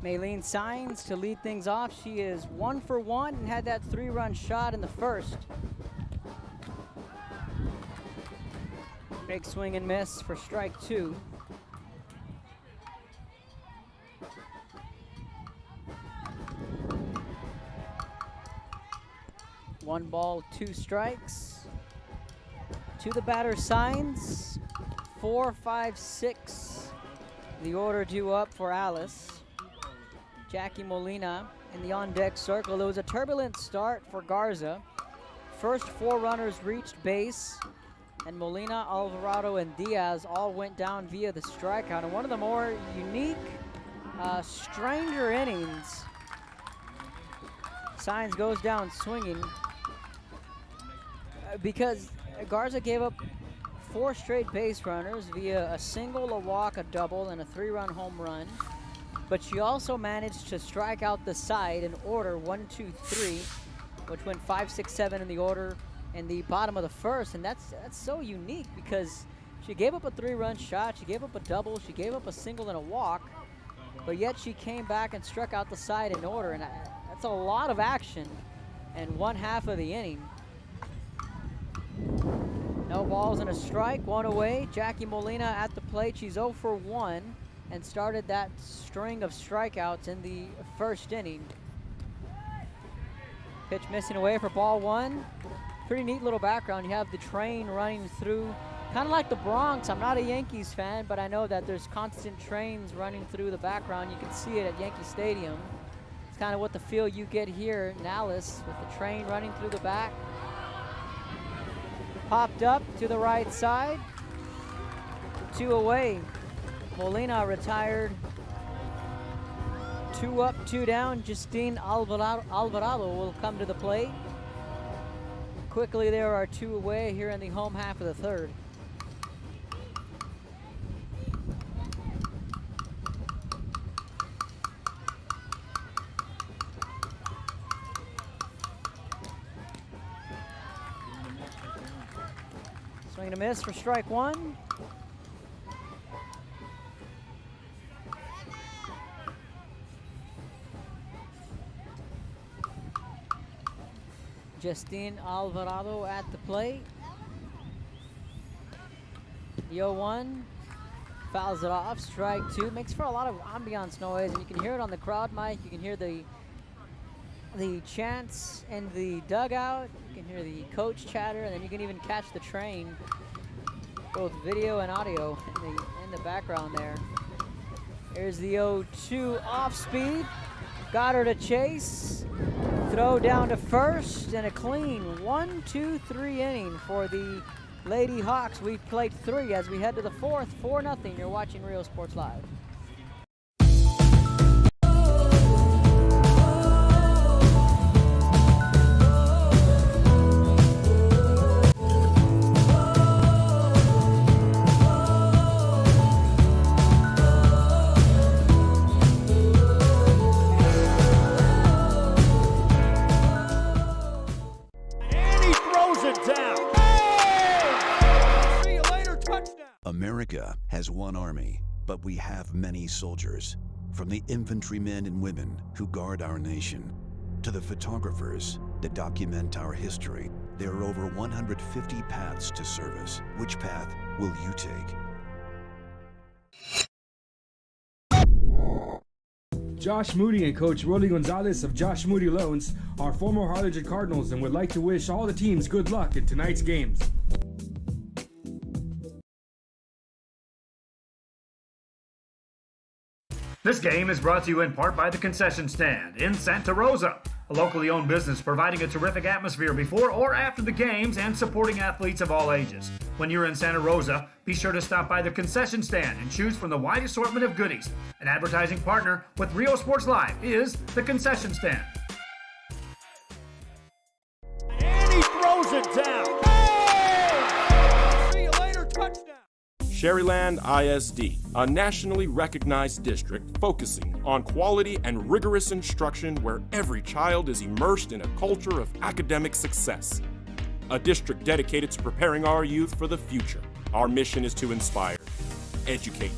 Maylene signs to lead things off. She is 1 for 1 and had that 3-run shot in the first. Big swing and miss for strike 2. One ball, 2 strikes. To the batter signs, 4, 5, 6. The order due up for Alice. Jackie Molina in the on-deck circle. It was a turbulent start for Garza. First 4 runners reached base, and Molina, Alvarado, and Diaz all went down via the strikeout. And one of the more unique, stranger innings. Signs goes down swinging because Garza gave up 4 straight base runners via a single, a walk, a double, and a 3-run home run. But she also managed to strike out the side in order 1, 2, 3, which went 5, 6, 7 in the order in the bottom of the first. And that's so unique because she gave up a 3-run shot, she gave up a double, she gave up a single and a walk, but yet she came back and struck out the side in order. And that's a lot of action in 1/2 of the inning. No balls and a strike, 1 away. Jackie Molina at the plate. She's 0 for 1 and started that string of strikeouts in the first inning. Pitch missing away for ball 1. Pretty neat little background. You have the train running through, kind of like the Bronx. I'm not a Yankees fan, but I know that there's constant trains running through the background. You can see it at Yankee Stadium. It's kind of what the feel you get here in Alice with the train running through the back. Popped up to the right side. 2 away. Molina retired. 2 up, 2 down. Justine Alvarado will come to the plate. Quickly, there are 2 away here in the home half of the third. Swing and a miss for strike 1. Justine Alvarado at the plate. The 0-1 fouls it off. Strike 2. Makes for a lot of ambiance noise, and you can hear it on the crowd mic. You can hear the chants in the dugout. You can hear the coach chatter, and then you can even catch the train, both video and audio in the background there. Here's the 0-2 off speed. Got her to chase. Throw down to first, and a clean 1, 2, 3 inning for the Lady Hawks. We've played 3 as we head to the 4th, 4-0. You're watching Real Sports Live. America has one army, but we have many soldiers. From the infantrymen and women who guard our nation, to the photographers that document our history, there are over 150 paths to service. Which path will you take? Josh Moody and Coach Rolly Gonzalez of Josh Moody Loans are former Harlingen Cardinals and would like to wish all the teams good luck in tonight's games. This game is brought to you in part by the Concession Stand in Santa Rosa, a locally owned business providing a terrific atmosphere before or after the games and supporting athletes of all ages. When you're in Santa Rosa, be sure to stop by the Concession Stand and choose from the wide assortment of goodies. An advertising partner with Real Sports Live is the Concession Stand. And he throws it down. Hey! See you later, touchdown. Sherryland ISD, a nationally recognized district focusing on quality and rigorous instruction where every child is immersed in a culture of academic success. A district dedicated to preparing our youth for the future. Our mission is to inspire, educate,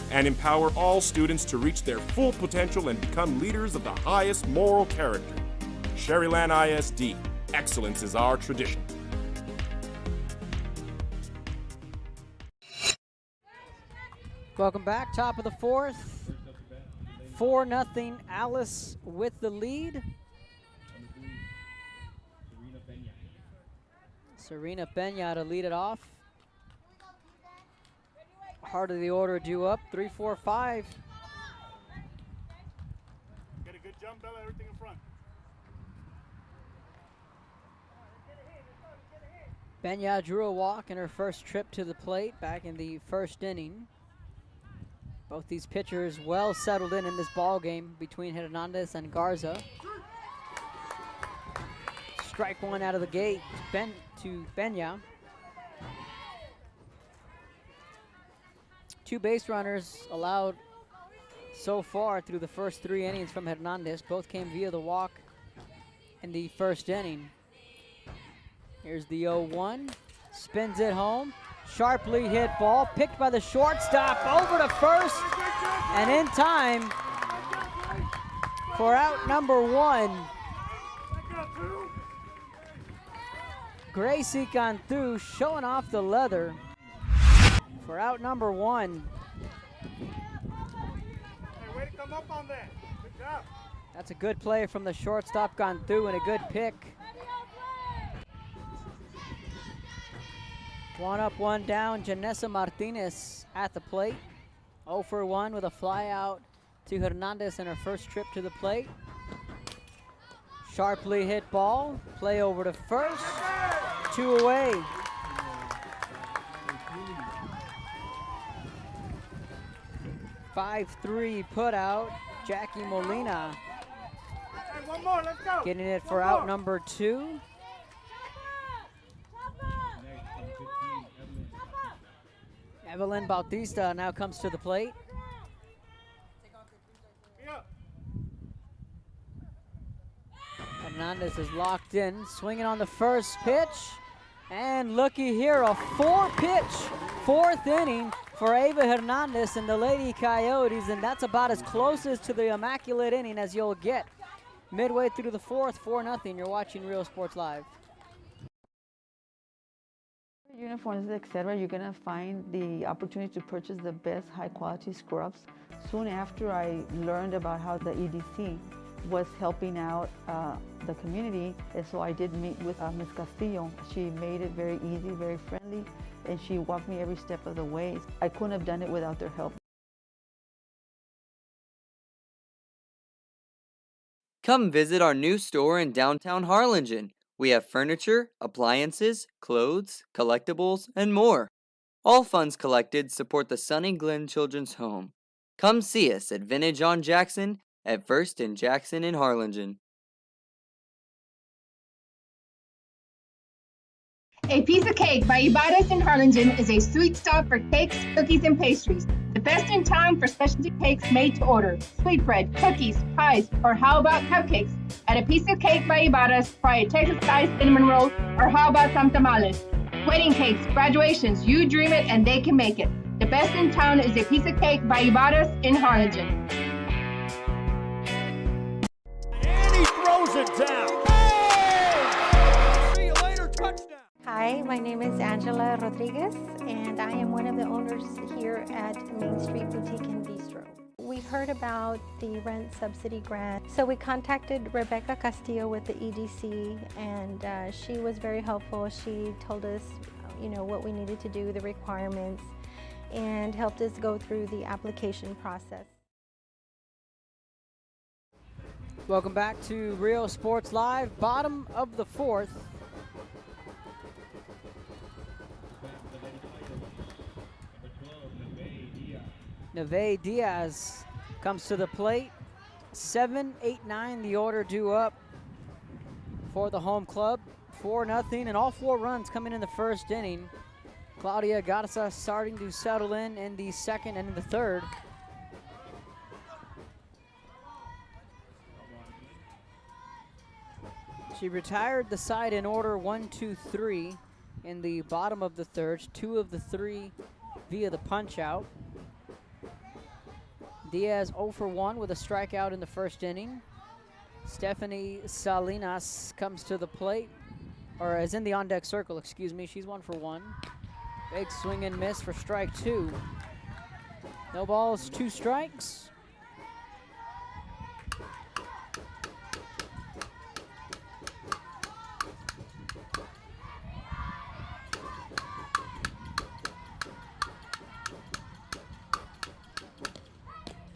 and empower all students to reach their full potential and become leaders of the highest moral character. Sherryland ISD, excellence is our tradition. Welcome back, top of the fourth. 4-0, Alice with the lead. Serena Peña to lead it off. Heart of the order due up, 3, 4, 5. Get a good jump, Bella, everything in front. Peña drew a walk in her first trip to the plate back in the first inning. Both these pitchers well settled in this ball game between Hernandez and Garza. Strike one out of the gate to Peña. 2 base runners allowed so far through the first 3 innings from Hernandez. Both came via the walk in the first inning. Here's the 0-1, spins it home. Sharply hit ball, picked by the shortstop, over to first, and in time for out number 1. Gracie Cantu showing off the leather for out number 1. Hey, way to come up on that. Good job. That's a good play from the shortstop Cantu and a good pick. 1 up, 1 down. Janessa Martinez at the plate. 0 for 1 with a fly out to Hernandez in her first trip to the plate. Sharply hit ball. Play over to first. 2 away. (5-3) put out. Jackie Molina Hey, one more, let's go. getting it for out number 2. Evelyn Bautista now comes to the plate. Hernandez is locked in, swinging on the first pitch. And looky here, a 4-pitch, 4th inning for Ava Hernandez and the Lady Coyotes, and that's about as close as to the immaculate inning as you'll get. Midway through the 4th, 4-0. You're watching Real Sports Live. Uniforms, etc., you're going to find the opportunity to purchase the best high-quality scrubs. Soon after I learned about how the EDC was helping out the community, and so I did meet with Ms. Castillo. She made it very easy, very friendly, and she walked me every step of the way. I couldn't have done it without their help. Come visit our new store in downtown Harlingen. We have furniture, appliances, clothes, collectibles, and more. All funds collected support the Sunny Glen Children's Home. Come see us at Vintage on Jackson at First and Jackson in Harlingen. A Piece of Cake by Ibarras in Harlingen is a sweet stop for cakes, cookies, and pastries. The best in town for specialty cakes made to order. Sweetbread, cookies, pies, or how about cupcakes? At A Piece of Cake by Ibarras, try a Texas-style cinnamon roll, or how about some tamales? Wedding cakes, graduations, you dream it and they can make it. The best in town is A Piece of Cake by Ibarras in Harlingen. And he throws it down. Hey! See you later, touchdown. Hi, my name is Angela Rodriguez, and I am one of the owners here at Main Street Boutique and Bistro. We heard about the rent subsidy grant, so we contacted Rebecca Castillo with the EDC, and she was very helpful. She told us, what we needed to do, the requirements, and helped us go through the application process. Welcome back to Real Sports Live, bottom of the 4th. Neve Diaz comes to the plate. 7, 8, 9, the order due up for the home club. 4-0, and all 4 runs coming in the first inning. Claudia Garza starting to settle in the second and in the third. She retired the side in order 1, 2, 3 in the bottom of the third. 2 of the 3 via the punch out. Diaz 0 for 1 with a strikeout in the first inning. Stephanie Salinas comes to the plate, or is in the on-deck circle, excuse me. She's 1 for 1. Big swing and miss for strike 2. No balls, 2 strikes.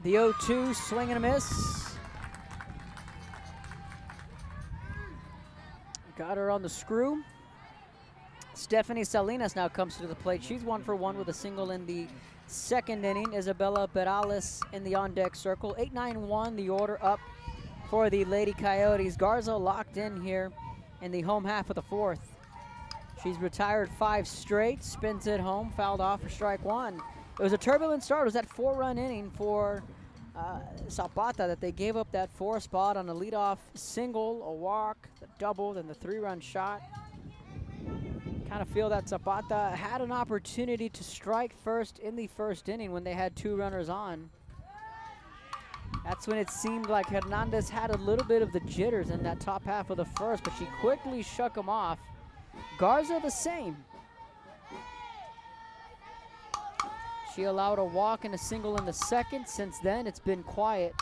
The 0-2, swing and a miss. Got her on the screw. Stephanie Salinas now comes to the plate. She's 1 for 1 with a single in the 2nd inning. Isabella Perales in the on-deck circle. 8-9-1, the order up for the Lady Coyotes. Garza locked in here in the home half of the 4th. She's retired 5 straight, spins it home, fouled off for strike 1. It was a turbulent start. It was that 4-run inning for Zapata that they gave up that 4 spot on a leadoff single, a walk, the double, then the 3-run shot. Kind of feel that Zapata had an opportunity to strike first in the 1st inning when they had 2 runners on. That's when it seemed like Hernandez had a little bit of the jitters in that top half of the 1st, but she quickly shook him off. Garza the same. She allowed a walk and a single in the 2nd. Since then, it's been quiet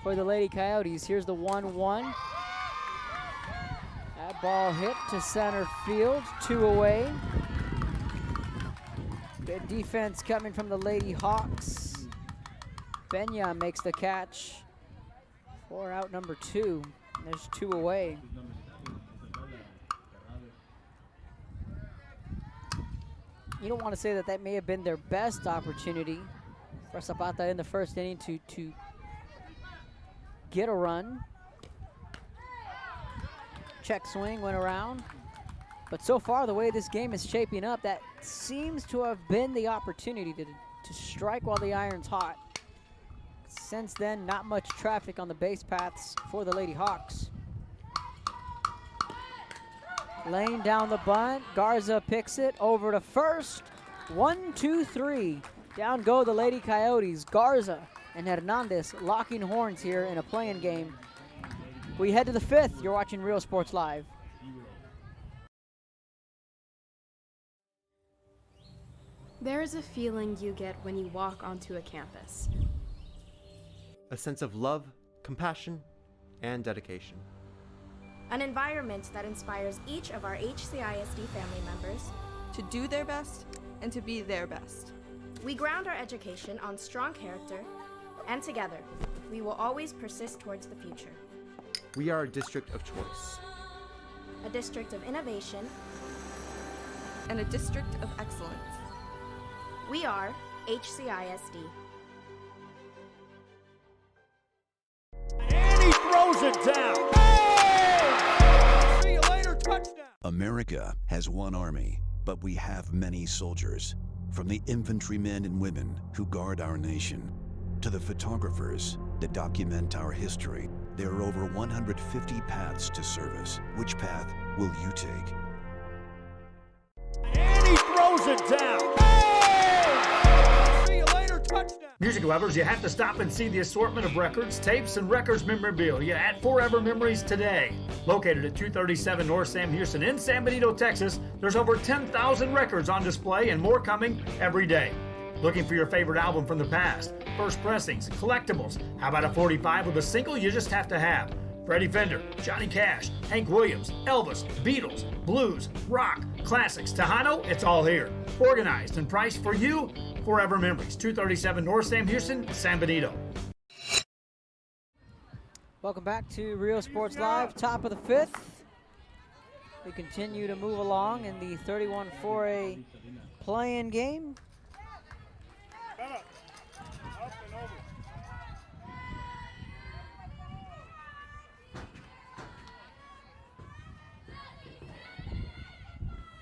for the Lady Coyotes. Here's the 1-1. That ball hit to center field, 2 away. Good defense coming from the Lady Hawks. Benya makes the catch for out number 2. There's 2 away. You don't want to say that that may have been their best opportunity for Zapata in the 1st inning to get a run. Check swing went around. But so far, the way this game is shaping up, that seems to have been the opportunity to strike while the iron's hot. Since then, not much traffic on the base paths for the Lady Hawks. Laying down the bunt, Garza picks it over to first. 1, 2, 3. Down go the Lady Coyotes. Garza and Hernandez locking horns here in a playing game. We head to the 5th. You're watching Real Sports Live. There is a feeling you get when you walk onto a campus. A sense of love, compassion, and dedication. An environment that inspires each of our HCISD family members to do their best and to be their best. We ground our education on strong character, and together, we will always persist towards the future. We are a district of choice. A district of innovation. And a district of excellence. We are HCISD. And he throws it down. Hey! See you later, touchdown. America has one army, but we have many soldiers. From the infantrymen and women who guard our nation, to the photographers that document our history, there are over 150 paths to service. Which path will you take? And he throws it down. Hey! See you later, touchdown. Music lovers, you have to stop and see the assortment of records, tapes, and records memorabilia at Forever Memories today. Located at 237 North Sam Houston in San Benito, Texas, there's over 10,000 records on display and more coming every day. Looking for your favorite album from the past, first pressings, collectibles, how about a 45 with a single you just have to have? Freddie Fender, Johnny Cash, Hank Williams, Elvis, Beatles, blues, rock, classics, Tejano, it's all here. Organized and priced for you, Forever Memories, 237 North Sam Houston, San Benito. Welcome back to Real Sports Live, top of the 5th. We continue to move along in the 31-4A play-in game. Up and over.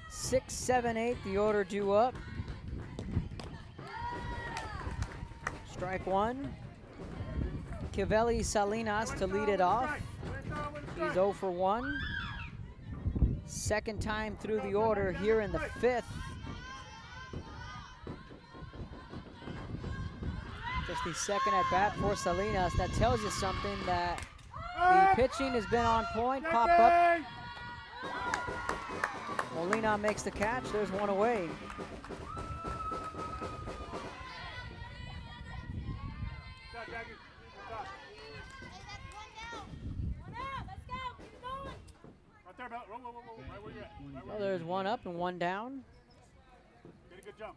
6, 7, 8, the order due up. Strike 1. Cavelli Salinas to lead it off. He's 0 for 1. Second time through the order here in the 5th. Just the second at bat for Salinas. That tells you something, that the pitching has been on point. Pop up. Molina makes the catch. There's one away. There's one up and one down. Get a good jump.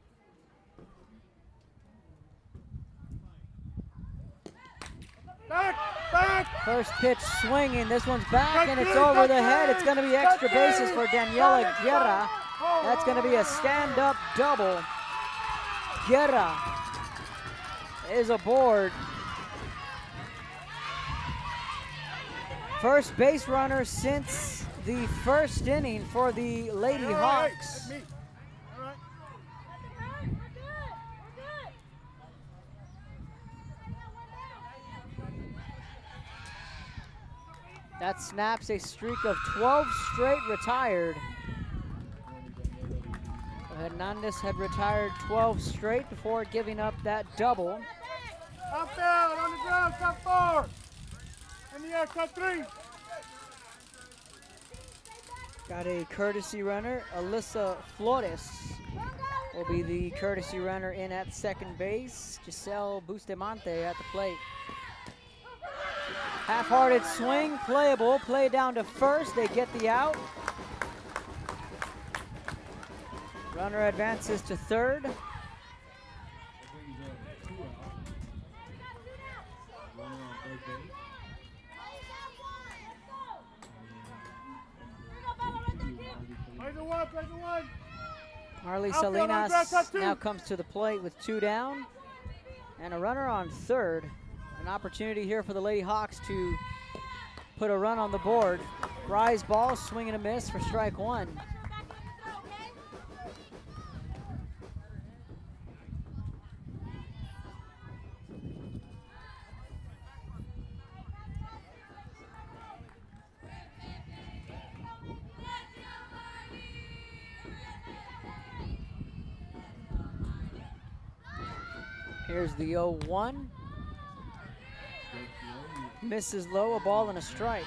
Back! First pitch swinging. This one's back, and it's over the head. It's going to be extra bases for Daniela Guerra. That's going to be a stand-up double. Guerra is aboard. First base runner since the first inning for the Lady Hawks. That snaps a streak of 12 straight retired. Hernandez had retired 12 straight before giving up that double. Outfield, on the ground, cut 4. In the air, cut 3. Got a courtesy runner. Alyssa Flores will be the courtesy runner in at second base. Giselle Bustamante at the plate. Half-hearted swing, playable, play down to first, they get the out. Runner advances to third. Marley Salinas now comes to the plate with 2 down. And a runner on third. An opportunity here for the Lady Hawks to put a run on the board. Rise ball, swing and a miss for strike 1. Here's the 0-1. Misses low, a ball and a strike.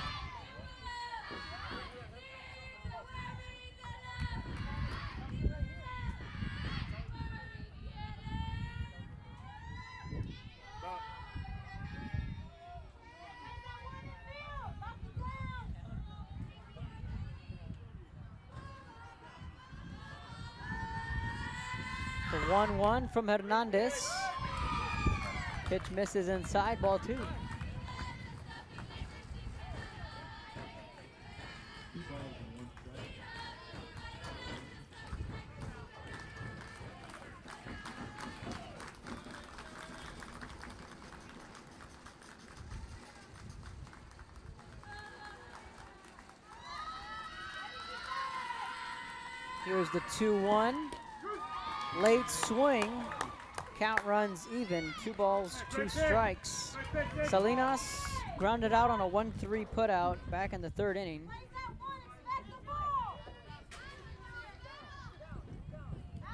The 1-1 from Hernandez. Pitch misses inside, ball 2. Here's the 2-1. Late swing. Count runs even. 2 balls, 2 strikes. Salinas grounded out on a 1-3 putout back in the 3rd inning.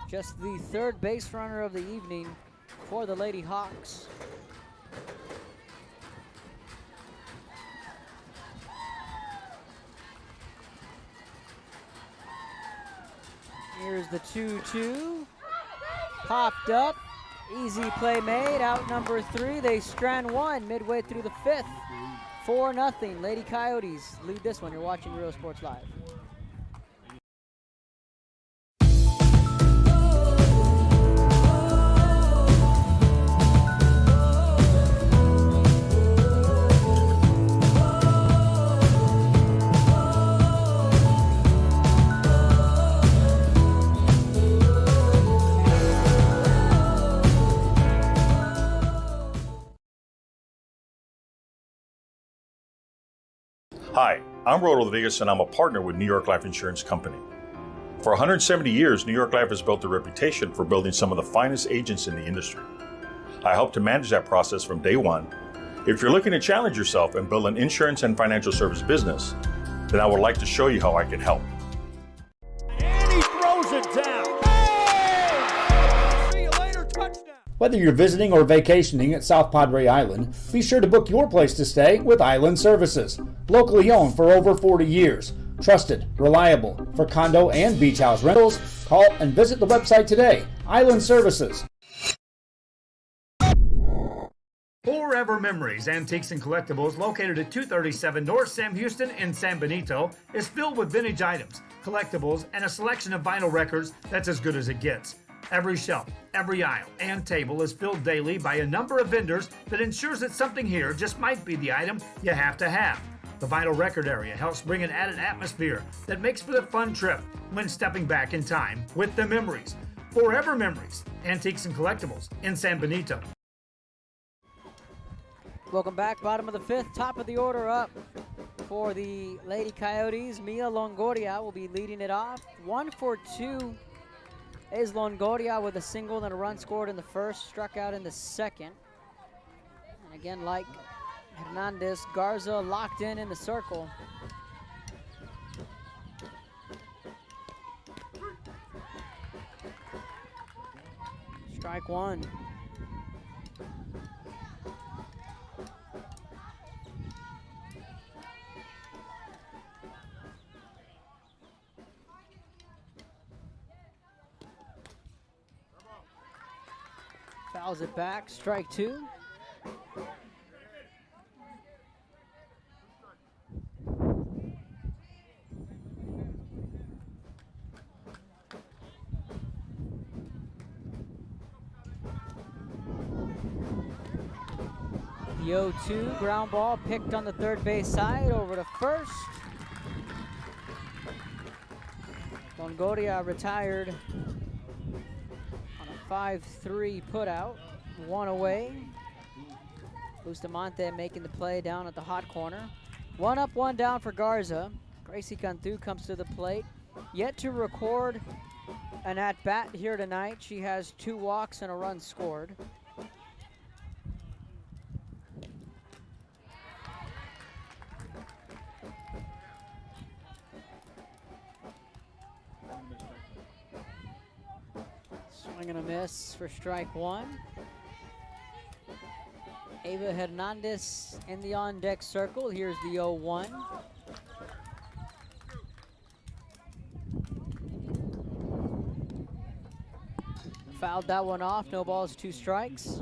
Just the 3rd base runner of the evening for the Lady Hawks. Here's the 2-2. Popped up. Easy play made. Out number 3. They strand 1 midway through the 5th. 4-0. Lady Coyotes lead this one. You're watching Real Sports Live. Hi, I'm Rodo Rodriguez and I'm a partner with New York Life Insurance Company. For 170 years, New York Life has built a reputation for building some of the finest agents in the industry. I help to manage that process from day one. If you're looking to challenge yourself and build an insurance and financial service business, then I would like to show you how I can help. And he throws it down. Hey! See you later, touchdown. Whether you're visiting or vacationing at South Padre Island, be sure to book your place to stay with Island Services. Locally owned for over 40 years. Trusted, reliable for condo and beach house rentals. Call and visit the website today. Island Services. Forever Memories, Antiques and Collectibles, located at 237 North Sam Houston in San Benito, is filled with vintage items, collectibles, and a selection of vinyl records that's as good as it gets. Every shelf, every aisle, and table is filled daily by a number of vendors that ensures that something here just might be the item you have to have. The vinyl record area helps bring an added atmosphere that makes for the fun trip when stepping back in time with the memories. Forever Memories, Antiques and Collectibles in San Benito. Welcome back, bottom of the fifth, top of the order up for the Lady Coyotes. Mia Longoria will be leading it off. 1 for 2 is Longoria with a single and a run scored in the first, struck out in the second. And again, like Hernandez, Garza locked in the circle. Strike one. Fouls it back, strike two. The 0-2 ground ball picked on the third base side over to first. Longoria retired on a 5-3 putout, one away. Bustamante making the play down at the hot corner. One up, one down for Garza. Gracie Cantu comes to the plate. Yet to record an at-bat here tonight. She has 2 walks and a run scored. Swing and a miss for strike one. Ava Hernandez in the on-deck circle. Here's the 0-1. Fouled that one off. No balls, 2 strikes.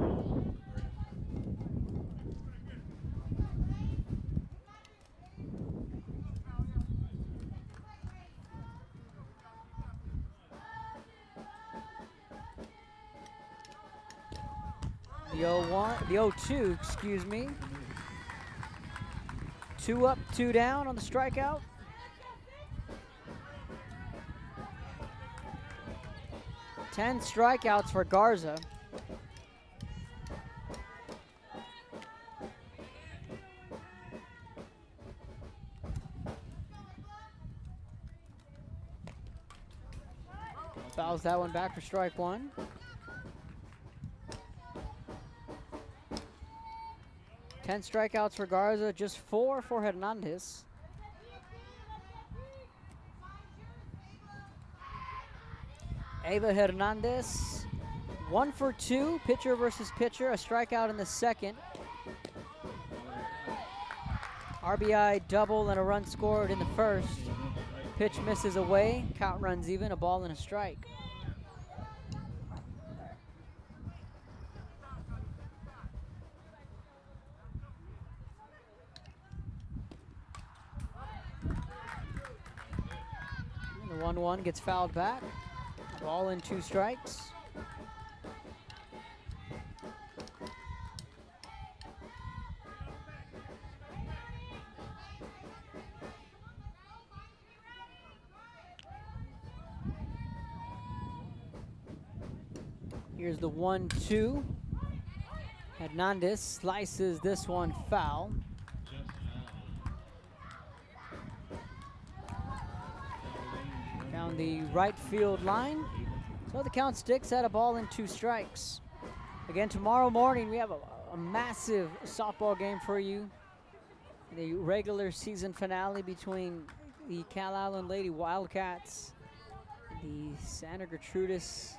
The 0-1, the 0-2, excuse me. 2 up, 2 down on the strikeout. Ten strikeouts for Garza. Fouls that one back for strike one. 10 strikeouts for Garza, just 4 for Hernandez. Ava Hernandez, 1 for 2, pitcher versus pitcher, a strikeout in the second. RBI double and a run scored in the first. Pitch misses away, count runs even, a ball and a strike. The 1-1 gets fouled back. Ball and 2 strikes. Here's the 1-2. Hernandez slices this one foul. Down the right field line. So the count sticks at a ball and 2 strikes. Again, tomorrow morning we have a massive softball game for you. The regular season finale between the Cal Island Lady Wildcats, the Santa Gertrudis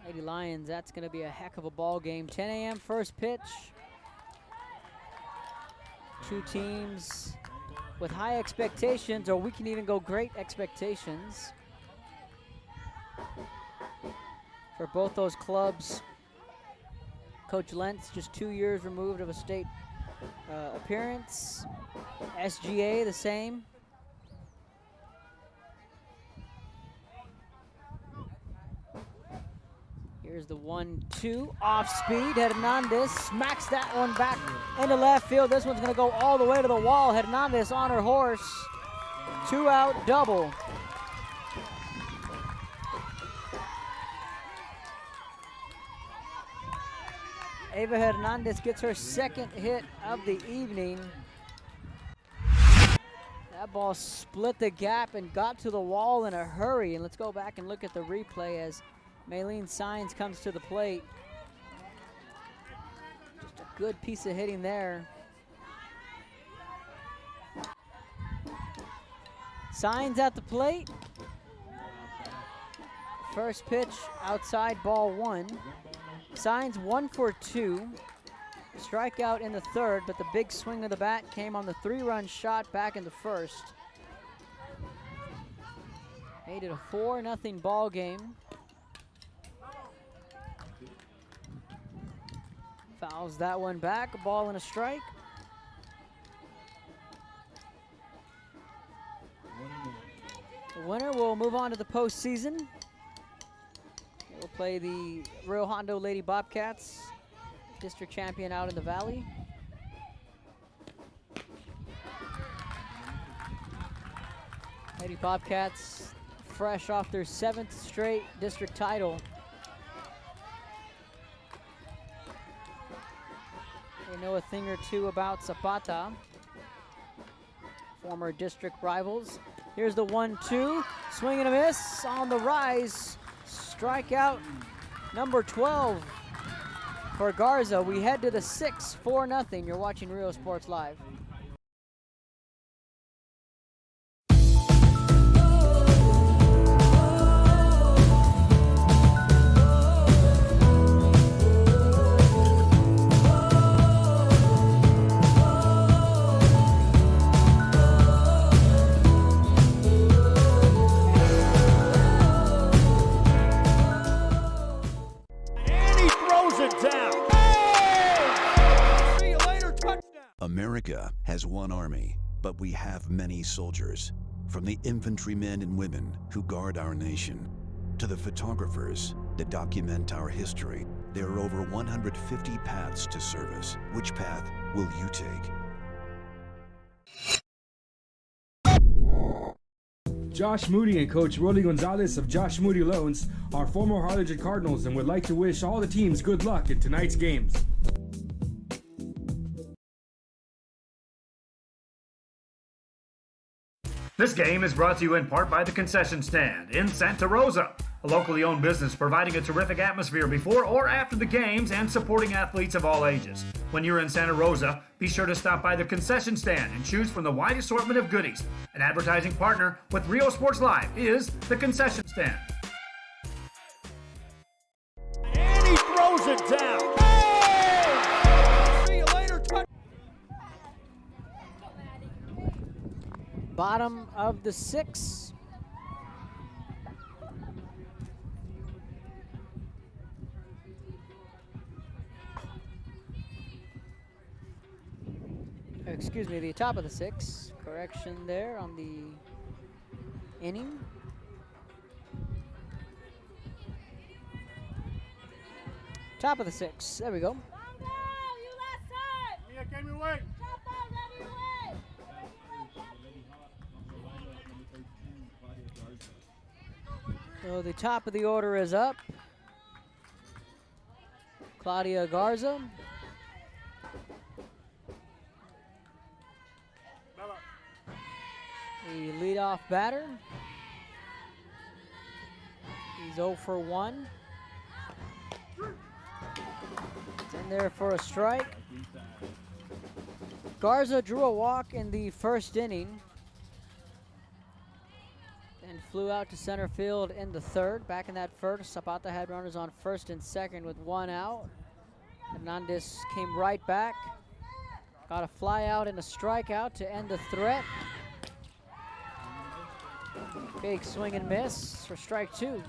Lady Lions. That's going to be a heck of a ball game. 10 a.m. first pitch. 2 teams with high expectations, or we can even go great expectations for both those clubs. Coach Lentz, just 2 years removed of a state appearance. SGA, the same. Here's the 1-2, off speed. Hernandez smacks that one back into left field. This one's gonna go all the way to the wall. Hernandez on her horse. 2-out double. Ava Hernandez gets her second hit of the evening. That ball split the gap and got to the wall in a hurry. And let's go back and look at the replay as Maylene Sines comes to the plate. Just a good piece of hitting there. Sines at the plate. First pitch outside, ball 1. Sines 1 for 2. Strikeout in the third, but the big swing of the bat came on the 3-run shot back in the first. Made it a 4-0 ball game. Fouls that one back, a ball and a strike. The winner will move on to the postseason. We'll play the Rio Hondo Lady Bobcats, district champion out in the Valley. Lady Bobcats fresh off their 7th straight district title. They know a thing or two about Zapata, former district rivals. Here's the 1-2, swing and a miss on the rise. Strikeout number 12 for Garza. We head to the 6th, 4-0. You're watching Rio Sports Live. America has one army, but we have many soldiers. From the infantrymen and women who guard our nation, to the photographers that document our history, there are over 150 paths to service. Which path will you take? Josh Moody and Coach Rolly Gonzalez of Josh Moody Loans are former Harlingen Cardinals and would like to wish all the teams good luck in tonight's games. This game is brought to you in part by the Concession Stand in Santa Rosa, a locally owned business providing a terrific atmosphere before or after the games and supporting athletes of all ages. When you're in Santa Rosa, be sure to stop by the Concession Stand and choose from the wide assortment of goodies. An advertising partner with Rio Sports Live is the Concession Stand. And he throws it down. See you later. Bottom of the 6th. Excuse me, the top of the 6th. Correction there on the inning. Top of the 6th. There we go. So the top of the order is up. Claudia Garza. The leadoff batter. He's 0 for 1. It's in there for a strike. Garza drew a walk in the 1st inning and flew out to center field in the 3rd. Back in that 1st, Zapata had runners on 1st and 2nd with 1 out. Hernandez came right back. Got a fly out and a strikeout to end the threat. Big swing and miss for strike 2.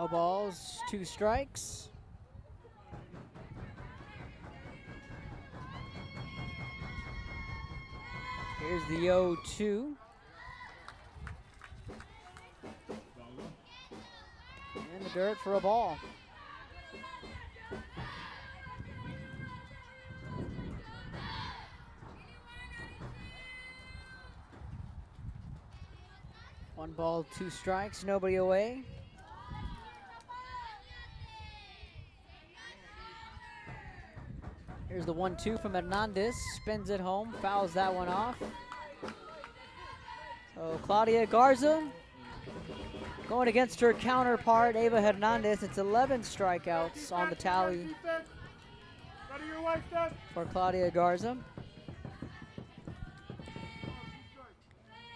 No balls, 2 strikes. Here's the 0-2. In the dirt for a ball. One ball, 2 strikes, nobody away. Here's the 1-2 from Hernandez, spins it home, fouls that one off. So Claudia Garza going against her counterpart, Ava Hernandez. It's 11 strikeouts on the tally for Claudia Garza.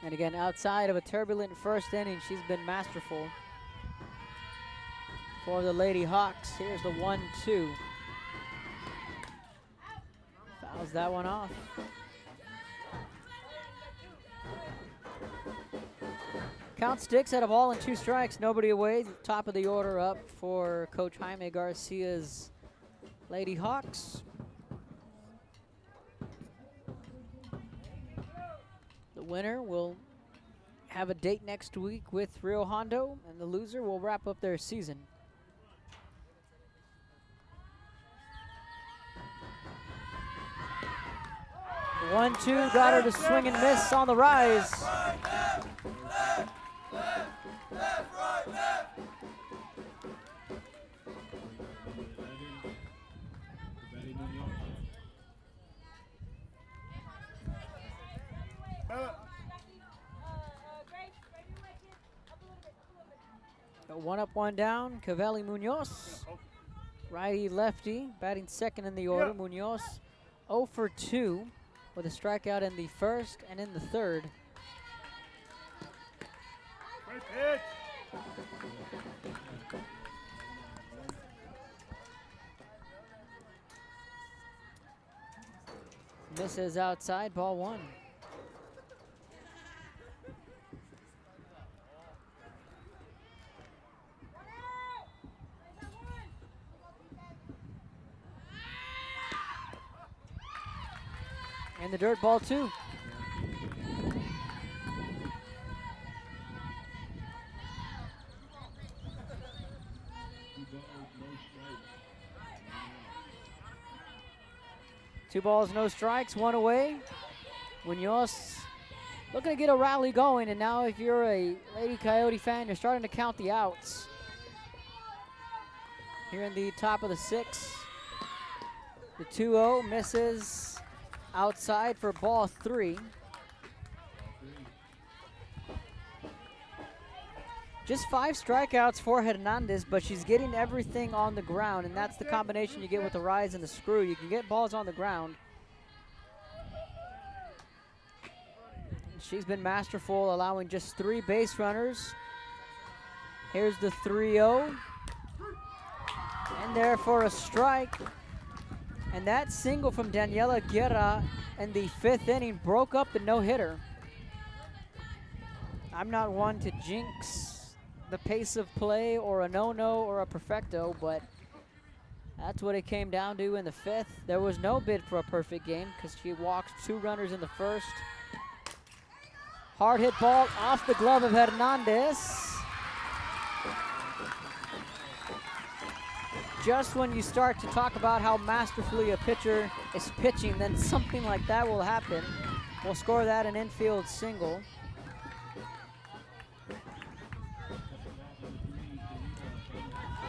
And again, outside of a turbulent first inning, she's been masterful for the Lady Hawks. Here's the 1-2. Fouls that one off. Count sticks at a ball and 2 strikes, nobody away. Top of the order up for Coach Jaime Garcia's Lady Hawks. The winner will have a date next week with Rio Hondo, and the loser will wrap up their season. The 1-2 got her to swing and miss on the rise. One up, one down. Cavelli Munoz, righty lefty, batting second in the order. Munoz 0 for 2 with a strikeout in the first and in the third. Misses outside, ball 1. And the dirt, ball 2. Two balls, no strikes, 1 away. Munoz looking to get a rally going, and now if you're a Lady Coyote fan, you're starting to count the outs. Here in the top of the 6th, the 2-0 misses outside for ball 3. Just 5 strikeouts for Hernandez, but she's getting everything on the ground, and that's the combination you get with the rise and the screw. You can get balls on the ground. She's been masterful, allowing just 3 base runners. Here's the 3-0. And there for a strike. And that single from Daniela Guerra in the 5th inning broke up the no-hitter. I'm not one to jinx the pace of play or a no-no or a perfecto, but that's what it came down to in the 5th. There was no bid for a perfect game because she walked 2 runners in the first. Hard hit ball off the glove of Hernandez. Just when you start to talk about how masterfully a pitcher is pitching, then something like that will happen. We'll score that an infield single.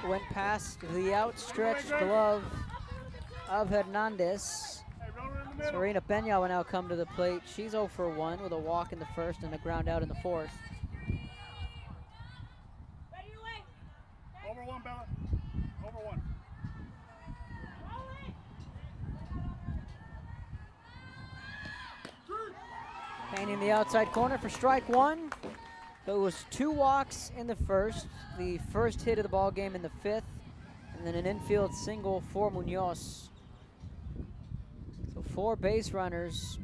Went past the outstretched glove of Hernandez. Serena Peña will now come to the plate. She's 0 for 1 with a walk in the first and a ground out in the 4th. Over 1, Bella. Over 1. Painting the outside corner for strike 1. So it was 2 walks in the first, the first hit of the ball game in the 5th, and then an infield single for Munoz. So 4 base runners.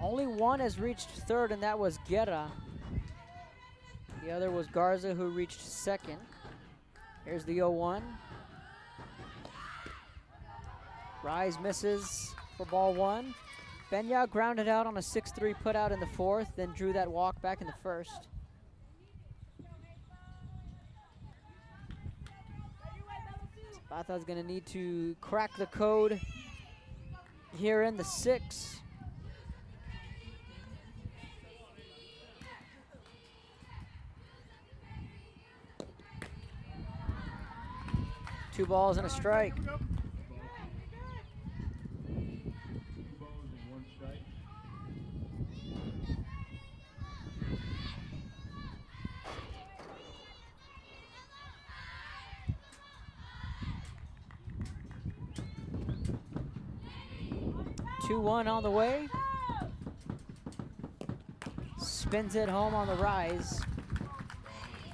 Only 1 has reached 3rd, and that was Guerra. The other was Garza, who reached 2nd. Here's the 0-1. Rise misses for ball 1. Benya grounded out on a 6-3 put out in the 4th, then drew that walk back in the 1st. Zapata's gonna need to crack the code here in the 6. Two balls and a strike. 2-1 on the way. Spins it home on the rise.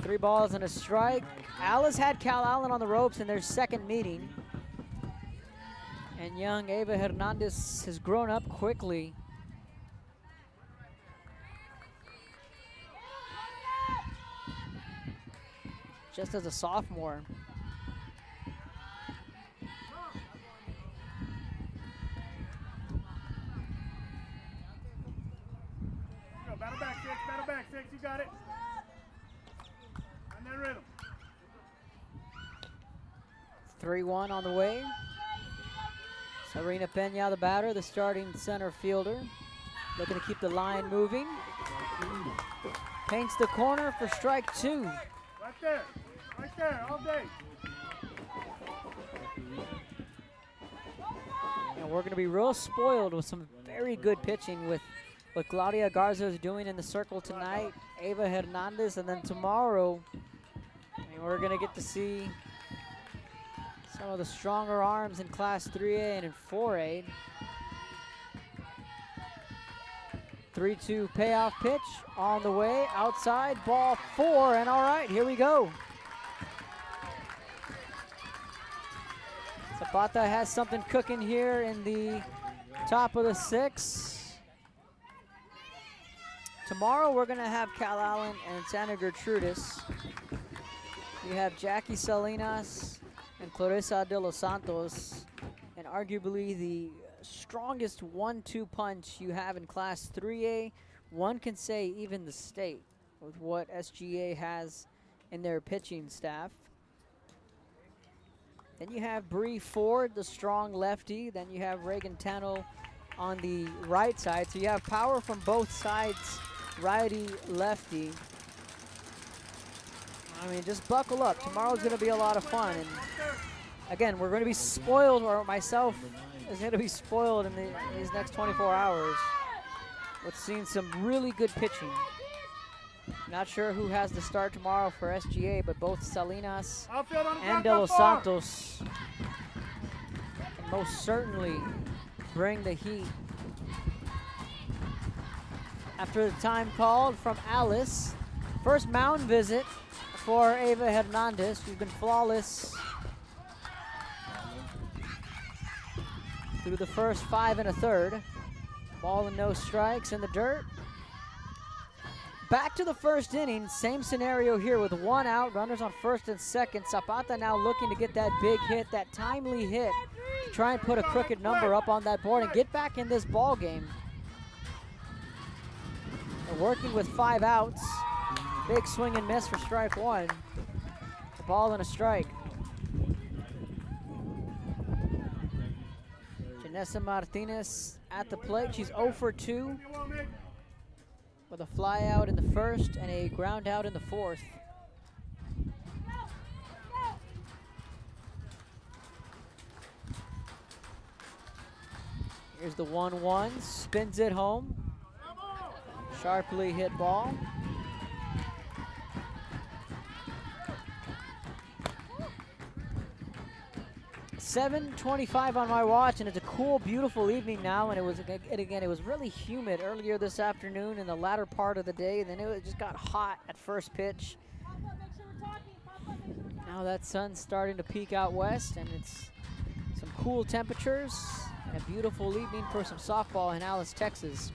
3 balls and a strike. Alice had Cal Allen on the ropes in their second meeting. And young Ava Hernandez has grown up quickly. Just as a sophomore. Battle back, six, you got it. On that rhythm. 3-1 on the way. Serena Pena, the batter, the starting center fielder. Looking to keep the line moving. Paints the corner for strike 2. Right there, all day. And we're going to be real spoiled with some very good pitching with what Claudia Garza is doing in the circle tonight, Ava Hernandez, and then tomorrow, we're going to get to see some of the stronger arms in Class 3A and in 4A. 3-2 payoff pitch on the way, outside, ball 4, and all right, here we go. Zapata has something cooking here in the top of the 6. Tomorrow we're going to have Cal Allen and Santa Gertrudis. We have Jackie Salinas and Clarissa de los Santos, and arguably the strongest 1-2 punch you have in Class 3A. One can say even the state with what SGA has in their pitching staff. Then you have Bree Ford, the strong lefty. Then you have Reagan Tano on the right side. So you have power from both sides, righty, lefty. I mean, just buckle up. Tomorrow's going to be a lot of fun. And again, we're going to be spoiled, or myself is going to be spoiled in these next 24 hours with seeing some really good pitching. Not sure who has the start tomorrow for SGA, but both Salinas and De Los Santos can most certainly bring the heat. After the time called from Alice, first mound visit for Ava Hernandez. She's been flawless through the first 5 1/3. Ball and no strikes in the dirt. Back to the first inning, same scenario here with 1 out, runners on first and second. Zapata now looking to get that big hit, that timely hit, to try and put a crooked number up on that board and get back in this ball game. They're working with 5 outs. Big swing and miss for strike 1. A ball and a strike. Janessa Martinez at the plate. She's 0 for 2. With a fly out in the first and a ground out in the 4th. Here's the 1-1, spins it home. Sharply hit ball. .725 on my watch, and it's a cool, beautiful evening now. And it was really humid earlier this afternoon in the latter part of the day. And then it just got hot at first pitch. Now that sun's starting to peek out west, and it's some cool temperatures and a beautiful evening for some softball in Alice, Texas.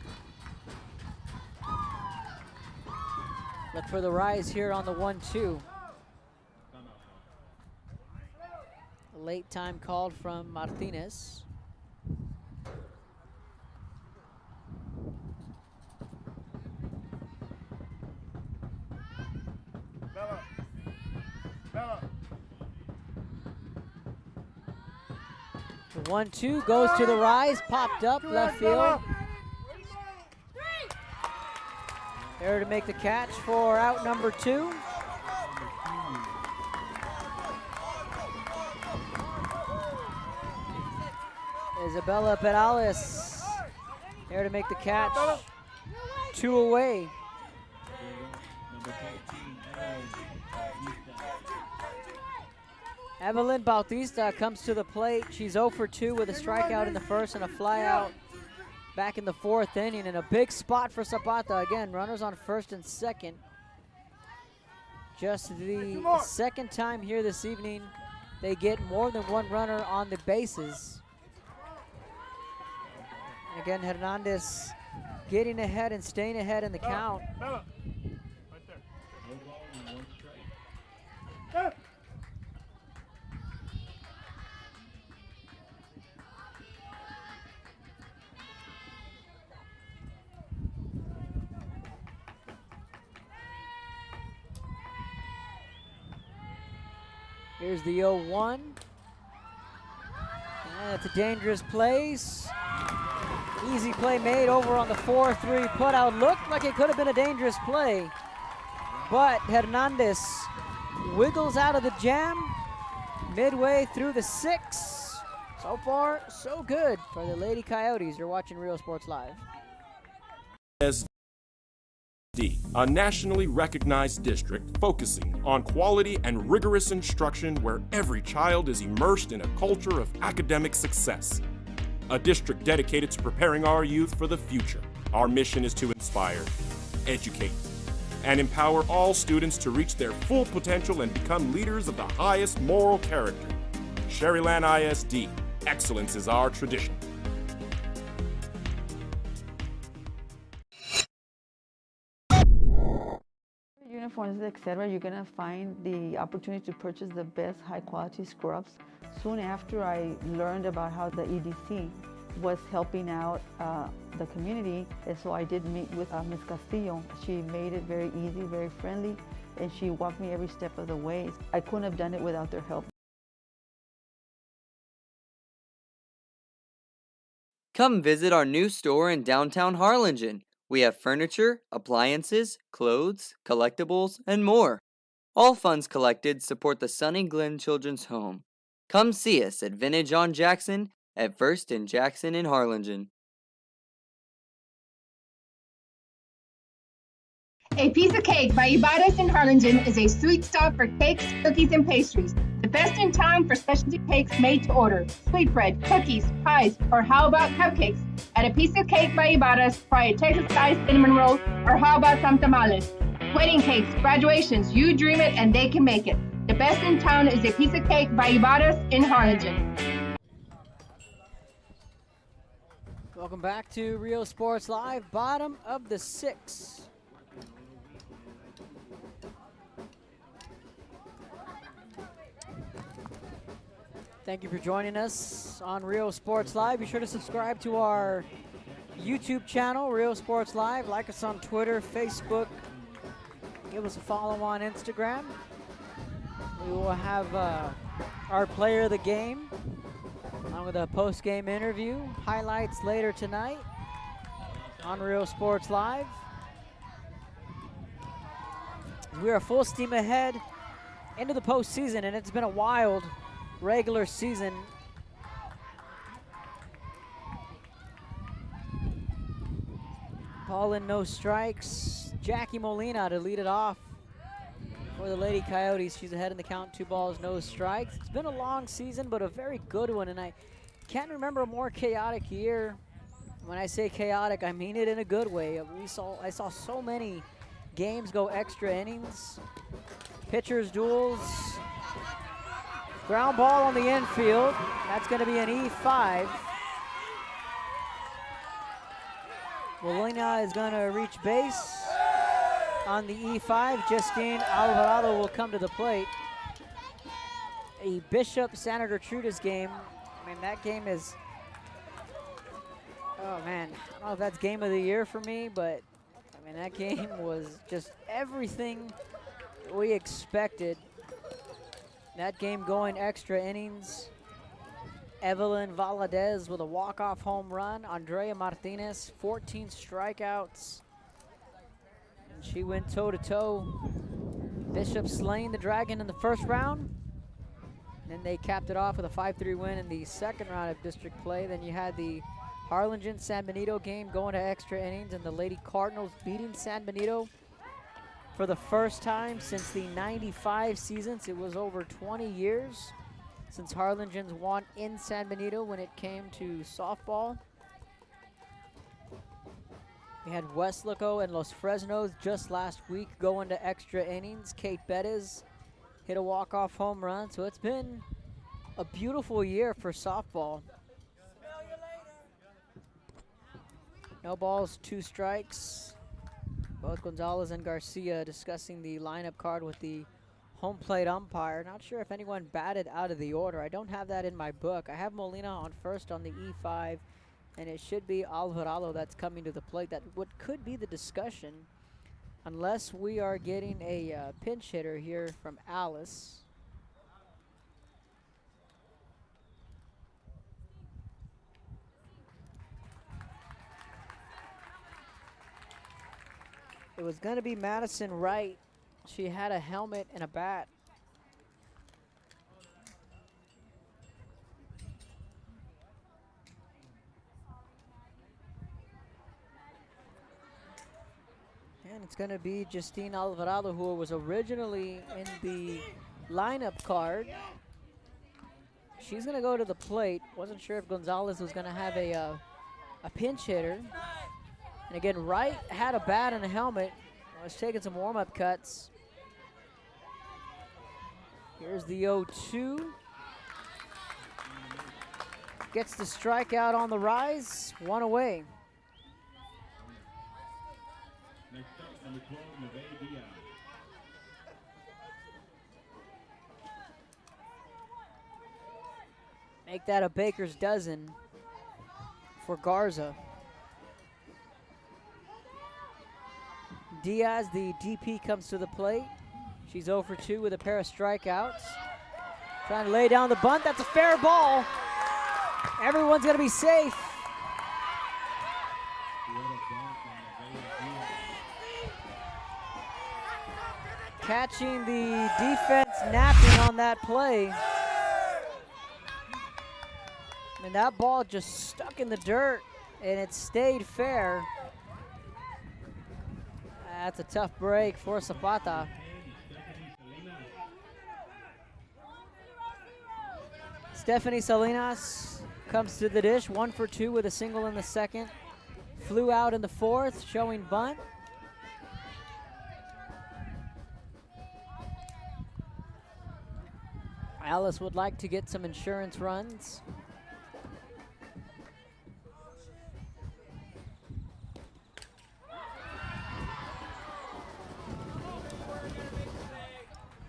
Look for the rise here on the 1-2. Late time called from Martinez. The 1-2 goes to the rise, popped up left field. There to make the catch for out number 2. Isabella Perales there to make the catch. 2 away. Evelyn Bautista comes to the plate. She's 0 for 2 with a strikeout in the first and a flyout back in the 4th inning. And a big spot for Zapata. Again, runners on first and second. Just the second time here this evening they get more than 1 runner on the bases. And again, Hernandez getting ahead and staying ahead in the count. Here's the 0-1. That's a dangerous place. Easy play made over on the 4-3 putout. Looked like it could have been a dangerous play, but Hernandez wiggles out of the jam midway through the 6. So far, so good for the Lady Coyotes. You're watching Real Sports Live. A nationally recognized district focusing on quality and rigorous instruction where every child is immersed in a culture of academic success. A district dedicated to preparing our youth for the future. Our mission is to inspire, educate, and empower all students to reach their full potential and become leaders of the highest moral character. Sherryland ISD, excellence is our tradition. Uniforms, etc., you're going to find the opportunity to purchase the best high-quality scrubs. Soon after I learned about how the EDC was helping out the community, and so I did meet with Ms. Castillo. She made it very easy, very friendly, and she walked me every step of the way. I couldn't have done it without their help. Come visit our new store in downtown Harlingen. We have furniture, appliances, clothes, collectibles, and more. All funds collected support the Sunny Glen Children's Home. Come see us at Vintage on Jackson at First and Jackson in Harlingen. A Piece of Cake by Ibarras in Harlingen is a sweet stop for cakes, cookies, and pastries. The best in town for specialty cakes made to order. Sweetbread, cookies, pies, or how about cupcakes? At A Piece of Cake by Ibarras, try a Texas-style cinnamon roll, or how about some tamales? Wedding cakes, graduations, you dream it and they can make it. The best in town is A Piece of Cake by Ibarras in Harlingen. Welcome back to Real Sports Live, bottom of the 6. Thank you for joining us on Real Sports Live. Be sure to subscribe to our YouTube channel, Real Sports Live. Like us on Twitter, Facebook. Give us a follow on Instagram. We will have our player of the game, along with a post-game interview. Highlights later tonight on Real Sports Live. We are full steam ahead into the postseason, and it's been a wild regular season. Paulin, no strikes. Jackie Molina to lead it off for the Lady Coyotes. She's ahead in the count, 2 balls, no strikes. It's been a long season, but a very good one, and I can't remember a more chaotic year. When I say chaotic, I mean it in a good way. I saw so many games go extra innings, pitchers duels. Ground ball on the infield. That's going to be an E5. Molina is going to reach base on the E5. Justine Alvarado will come to the plate. a Bishop Santa Gertrudis game. I mean, that game is, oh man, I don't know if that's game of the year for me, but I mean, that game was just everything we expected. That game going extra innings. Evelyn Valadez with a walk-off home run. Andrea Martinez, 14 strikeouts. And she went toe-to-toe. Bishop slaying the Dragon in the first round. And then they capped it off with a 5-3 win in the second round of district play. Then you had the Harlingen-San Benito game going to extra innings, and the Lady Cardinals beating San Benito for the first time since the 95 seasons. It was over 20 years since Harlingen's won in San Benito when it came to softball. We had Westlaco and Los Fresnos just last week going to extra innings. Kate Bettis hit a walk-off home run, so it's been a beautiful year for softball. No balls, 2 strikes. Both Gonzalez and Garcia discussing the lineup card with the home plate umpire. Not sure if anyone batted out of the order. I don't have that in my book. I have Molina on first on the E5, and it should be Alvarado that's coming to the plate. That what could be the discussion, unless we are getting a pinch hitter here from Alice. It was going to be Madison Wright. She had a helmet and a bat. And it's going to be Justine Alvarado, who was originally in the lineup card. She's going to go to the plate. Wasn't sure if Gonzalez was going to have a pinch hitter. And again, Wright had a bat and a helmet. Was taking some warm-up cuts. Here's the 0-2. Gets the strikeout on the rise. 1 away. Make that a baker's dozen for Garza. Diaz, the DP, comes to the plate. She's 0 for 2 with a pair of strikeouts. Trying to lay down the bunt. That's a fair ball. Everyone's going to be safe. Catching the defense napping on that play. I mean, that ball just stuck in the dirt, and it stayed fair. That's a tough break for Zapata. Stephanie Salinas comes to the dish, 1 for 2 with a single in the second. Flew out in the fourth, showing bunt. Alice would like to get some insurance runs.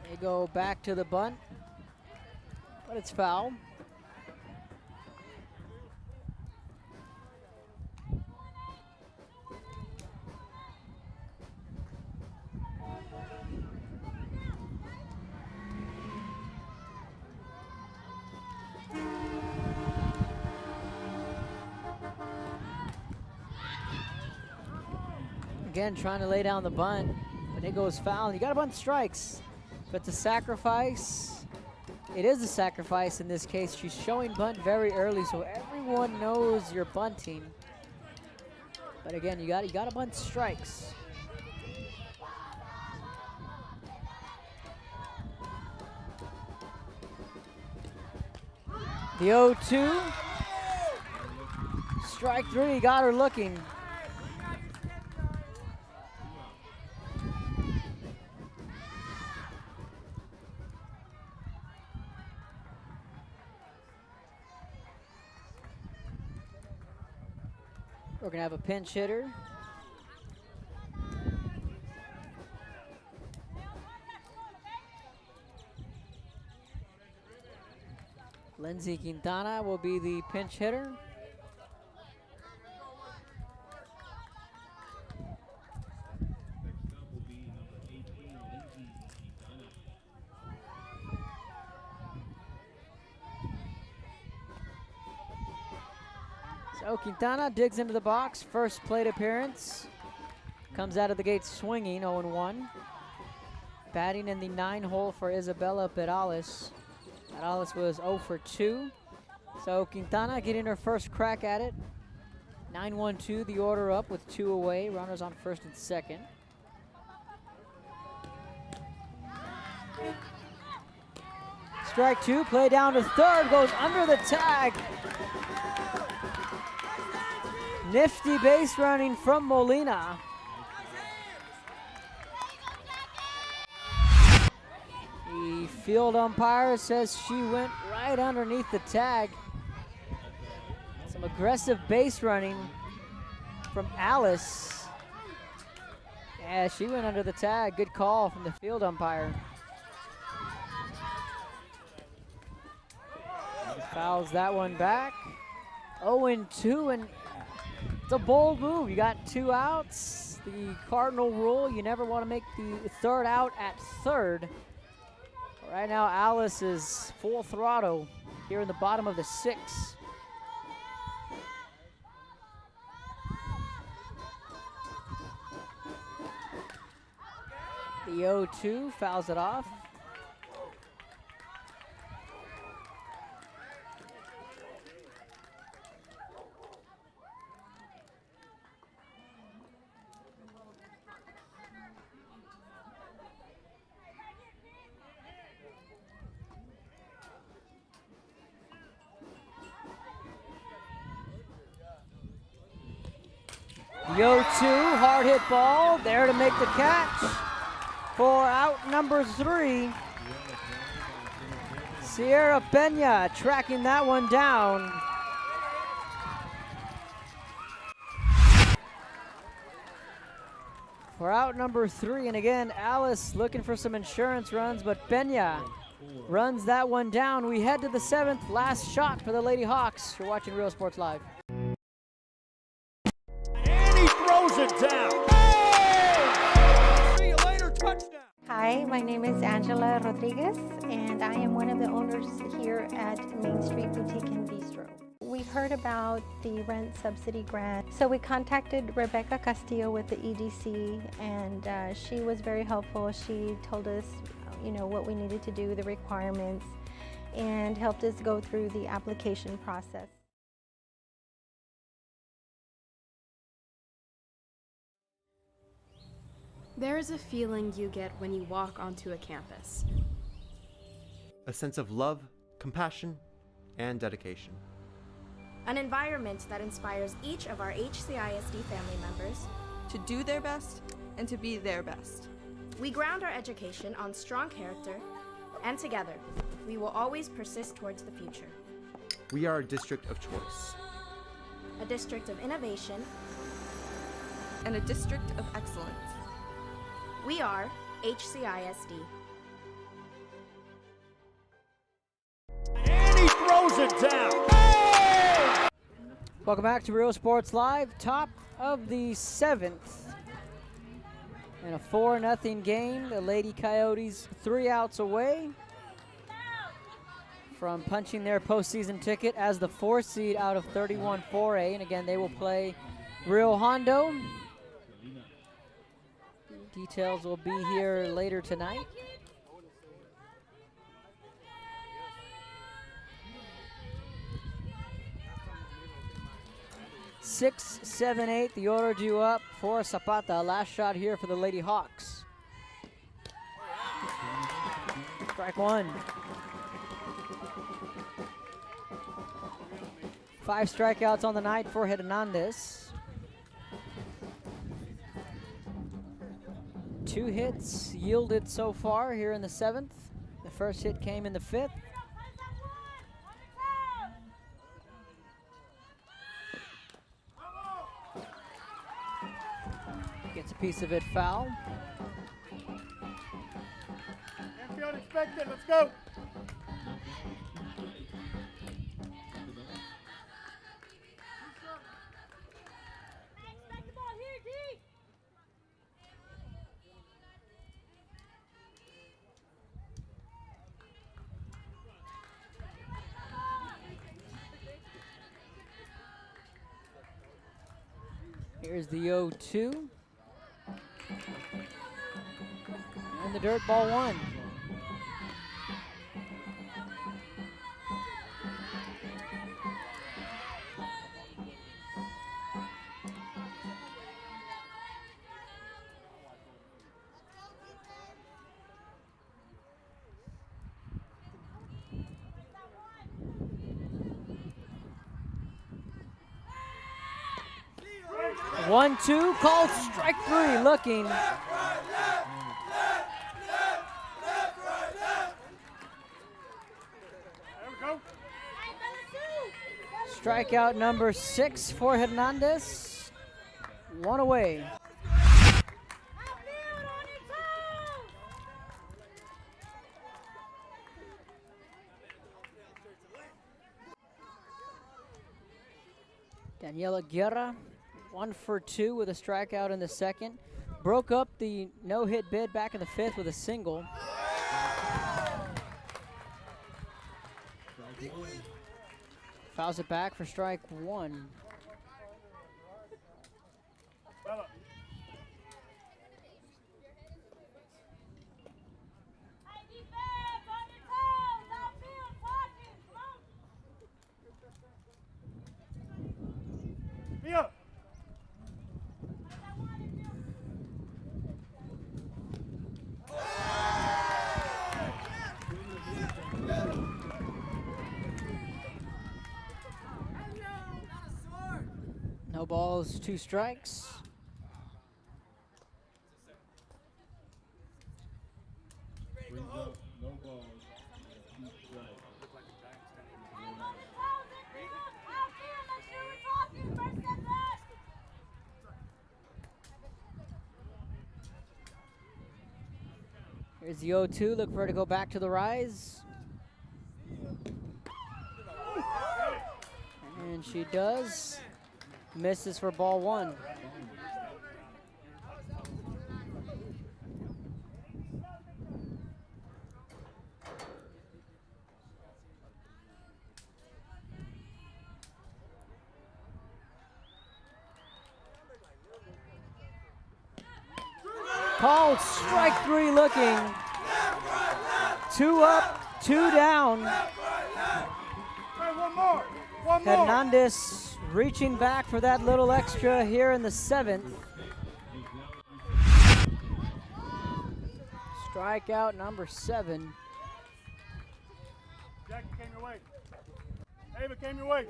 They go back to the bunt, but it's foul. Again, trying to lay down the bunt, but it goes foul. You got to bunt strikes. If it's a sacrifice, it is a sacrifice in this case. She's showing bunt very early, so everyone knows you're bunting. But again, you got to bunt strikes. The 0-2. Strike 3, got her looking. We're gonna have a pinch hitter. Lindsay Quintana will be the pinch hitter. So Quintana digs into the box, first plate appearance. Comes out of the gate swinging, 0-1. Batting in the 9 hole for Isabella Perales. Perales was 0 for 2. So Quintana getting her first crack at it. 9-1-2, the order up with 2 away. Runners on first and second. Strike 2, play down to third, goes under the tag. Nifty base running from Molina. The field umpire says she went right underneath the tag. Some aggressive base running from Alice. Yeah, she went under the tag. Good call from the field umpire. Fouls that one back. 0-2, and it's a bold move. You got 2 outs. The Cardinal rule, you never want to make the third out at third. Right now, Alice is full throttle here in the bottom of the 6th. The 0-2 fouls it off. The 0-2, hard hit ball, there to make the catch for out number 3. Sierra Pena tracking that one down. For out number 3, and again, Alice looking for some insurance runs, but Pena runs that one down. We head to the 7th, last shot for the Lady Hawks. You're watching Real Sports Live. Throws it down. Hey! See you later, touchdown. Hi, my name is Angela Rodriguez, and I am one of the owners here at Main Street Boutique and Bistro. We heard about the rent subsidy grant, so we contacted Rebecca Castillo with the EDC, and she was very helpful. She told us, what we needed to do, the requirements, and helped us go through the application process. There is a feeling you get when you walk onto a campus. A sense of love, compassion, and dedication. An environment that inspires each of our HCISD family members to do their best and to be their best. We ground our education on strong character, and together, we will always persist towards the future. We are a district of choice. A district of innovation. And a district of excellence. We are HCISD. And he throws it down. Hey! Welcome back to Real Sports Live. Top of the 7th. In a 4-0 game, the Lady Coyotes 3 outs away from punching their postseason ticket as the 4th seed out of 31 4A. And again, they will play Rio Hondo. Details will be here later tonight. Six, 7, 8, the order due up for Zapata. Last shot here for the Lady Hawks. Strike 1. 5 strikeouts on the night for Hernandez. 2 hits yielded so far here in the 7th. The first hit came in the 5th. Gets a piece of it foul. Infield expected, let's go. Here's the 0-2. And the dirt, ball 1. One, two, called strike 3, looking. Strikeout number 6 for Hernandez. 1 away. Daniela Guerra, 1 for 2 with a strikeout in the second. Broke up the no-hit bid back in the 5th with a single. Fouls it back for strike 1. No balls, 2 strikes. Here's the 0-2, look for her to go back to the rise. And she does. Misses for ball 1. Called strike 3 looking. 2 up, 2 down. Hernandez reaching back for that little extra here in the 7th. Strikeout number 7. Jackie came your way. Ava came your way.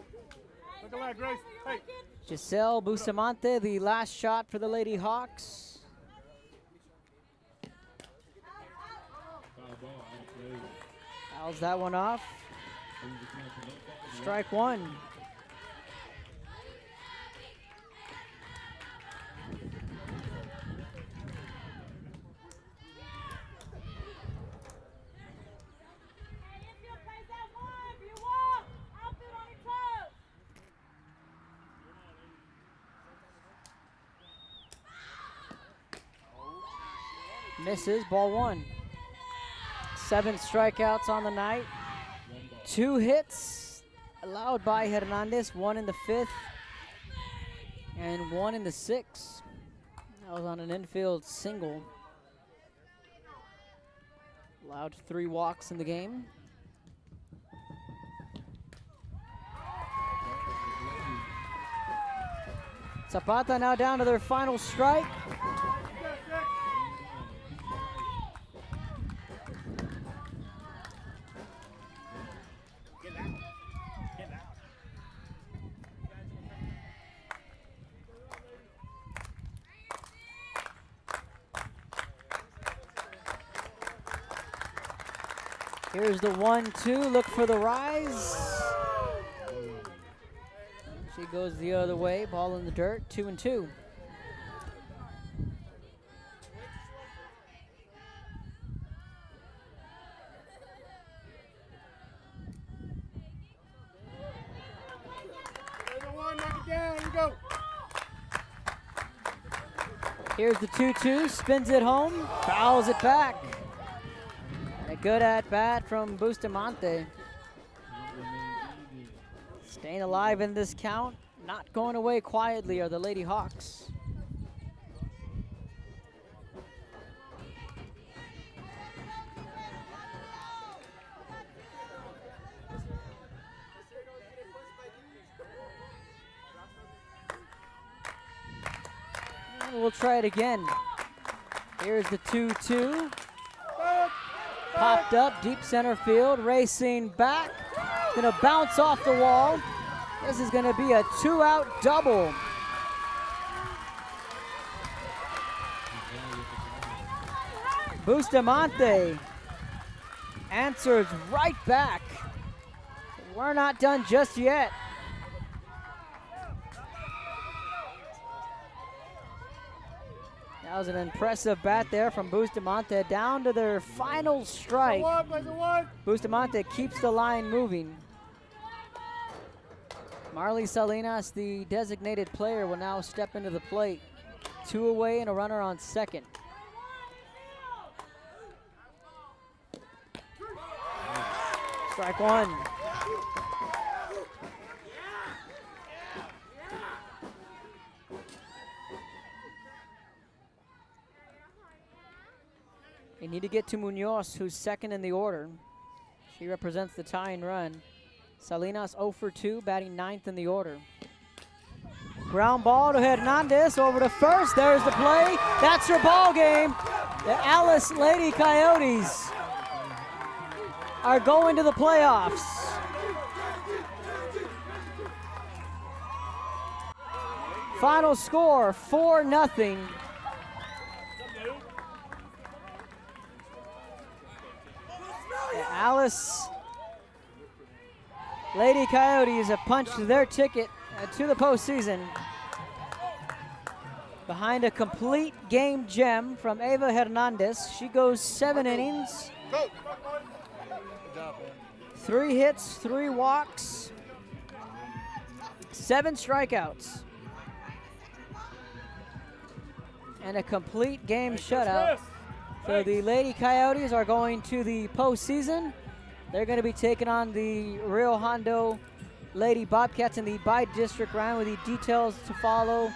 Look alive, Grace. Hey. Giselle Bustamante, the last shot for the Lady Hawks. Fouls that one off. Strike 1. Misses, ball 1. 7 strikeouts on the night. 2 hits allowed by Hernandez, 1 in the 5th and 1 in the 6th. That was on an infield single. Allowed 3 walks in the game. Zapata now down to their final strike. Here's the 1-2, look for the rise. She goes the other way, ball in the dirt, 2-2. Here's the 2-2, spins it home, fouls it back. A good at bat from Bustamante. Staying alive in this count. not going away quietly are the Lady Hawks. And we'll try it again. Here's the 2-2. Popped up, deep center field, racing back. Gonna bounce off the wall. This is gonna be a 2-out double. Bustamante answers right back. We're not done just yet. That was an impressive bat there from Bustamante. Down to their final strike. Bustamante keeps the line moving. Marley Salinas, the designated player, will now step into the plate. 2 away and a runner on second. Strike one. They need to get to Munoz, who's second in the order. She represents the tying run. Salinas 0 for 2, batting 9th in the order. Ground ball to Hernandez over to first. There's the play. That's your ball game. The Alice Lady Coyotes are going to the playoffs. Final score 4-0. The Alice Lady Coyotes have punched their ticket to the postseason behind a complete game gem from Eva Hernandez. She goes 7 innings, 3 hits, 3 walks, 7 strikeouts, and a complete game shutout. So the Lady Coyotes are going to the postseason. They're going to be taking on the Rio Hondo Lady Bobcats in the bi-district round, with the details to follow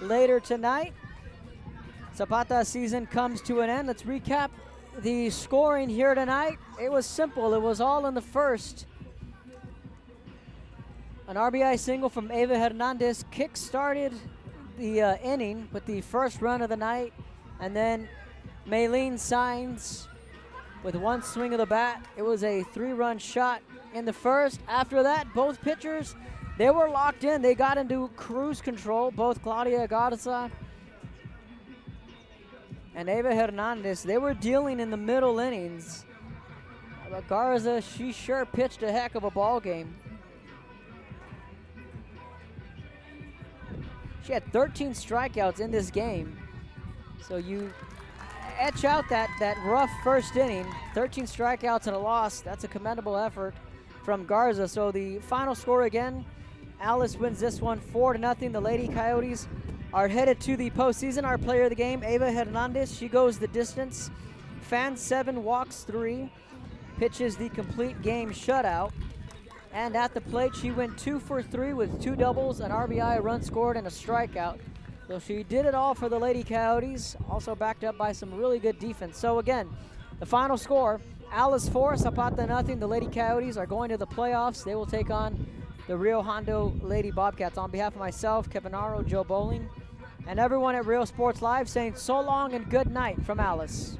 later tonight. Zapata season comes to an end. Let's recap the scoring here tonight. It was simple. It was all in the first. An RBI single from Eva Hernandez kick-started the inning with the first run of the night, and then Maylene signs with 1 swing of the bat. It was a 3-run shot in the first. After that, both pitchers, they were locked in. They got into cruise control. Both Claudia Garza and Eva Hernandez, they were dealing in the middle innings. But Garza, she sure pitched a heck of a ball game. She had 13 strikeouts in this game. So you etch out that rough first inning, 13 strikeouts and a loss. That's a commendable effort from Garza. So the final score again, Alice wins this one 4-0. The Lady Coyotes are headed to the postseason. Our player of the game, Eva Hernandez, she goes the distance. Fans 7, walks 3, pitches the complete game shutout. And at the plate, she went 2 for 3 with 2 doubles, an RBI, a run scored, and a strikeout. So she did it all for the Lady Coyotes, also backed up by some really good defense. So again, the final score, Alice 4, Zapata nothing. The Lady Coyotes are going to the playoffs. They will take on the Rio Hondo Lady Bobcats. On behalf of myself, Kevin Aro, Joe Bowling, and everyone at Real Sports Live, saying so long and good night from Alice.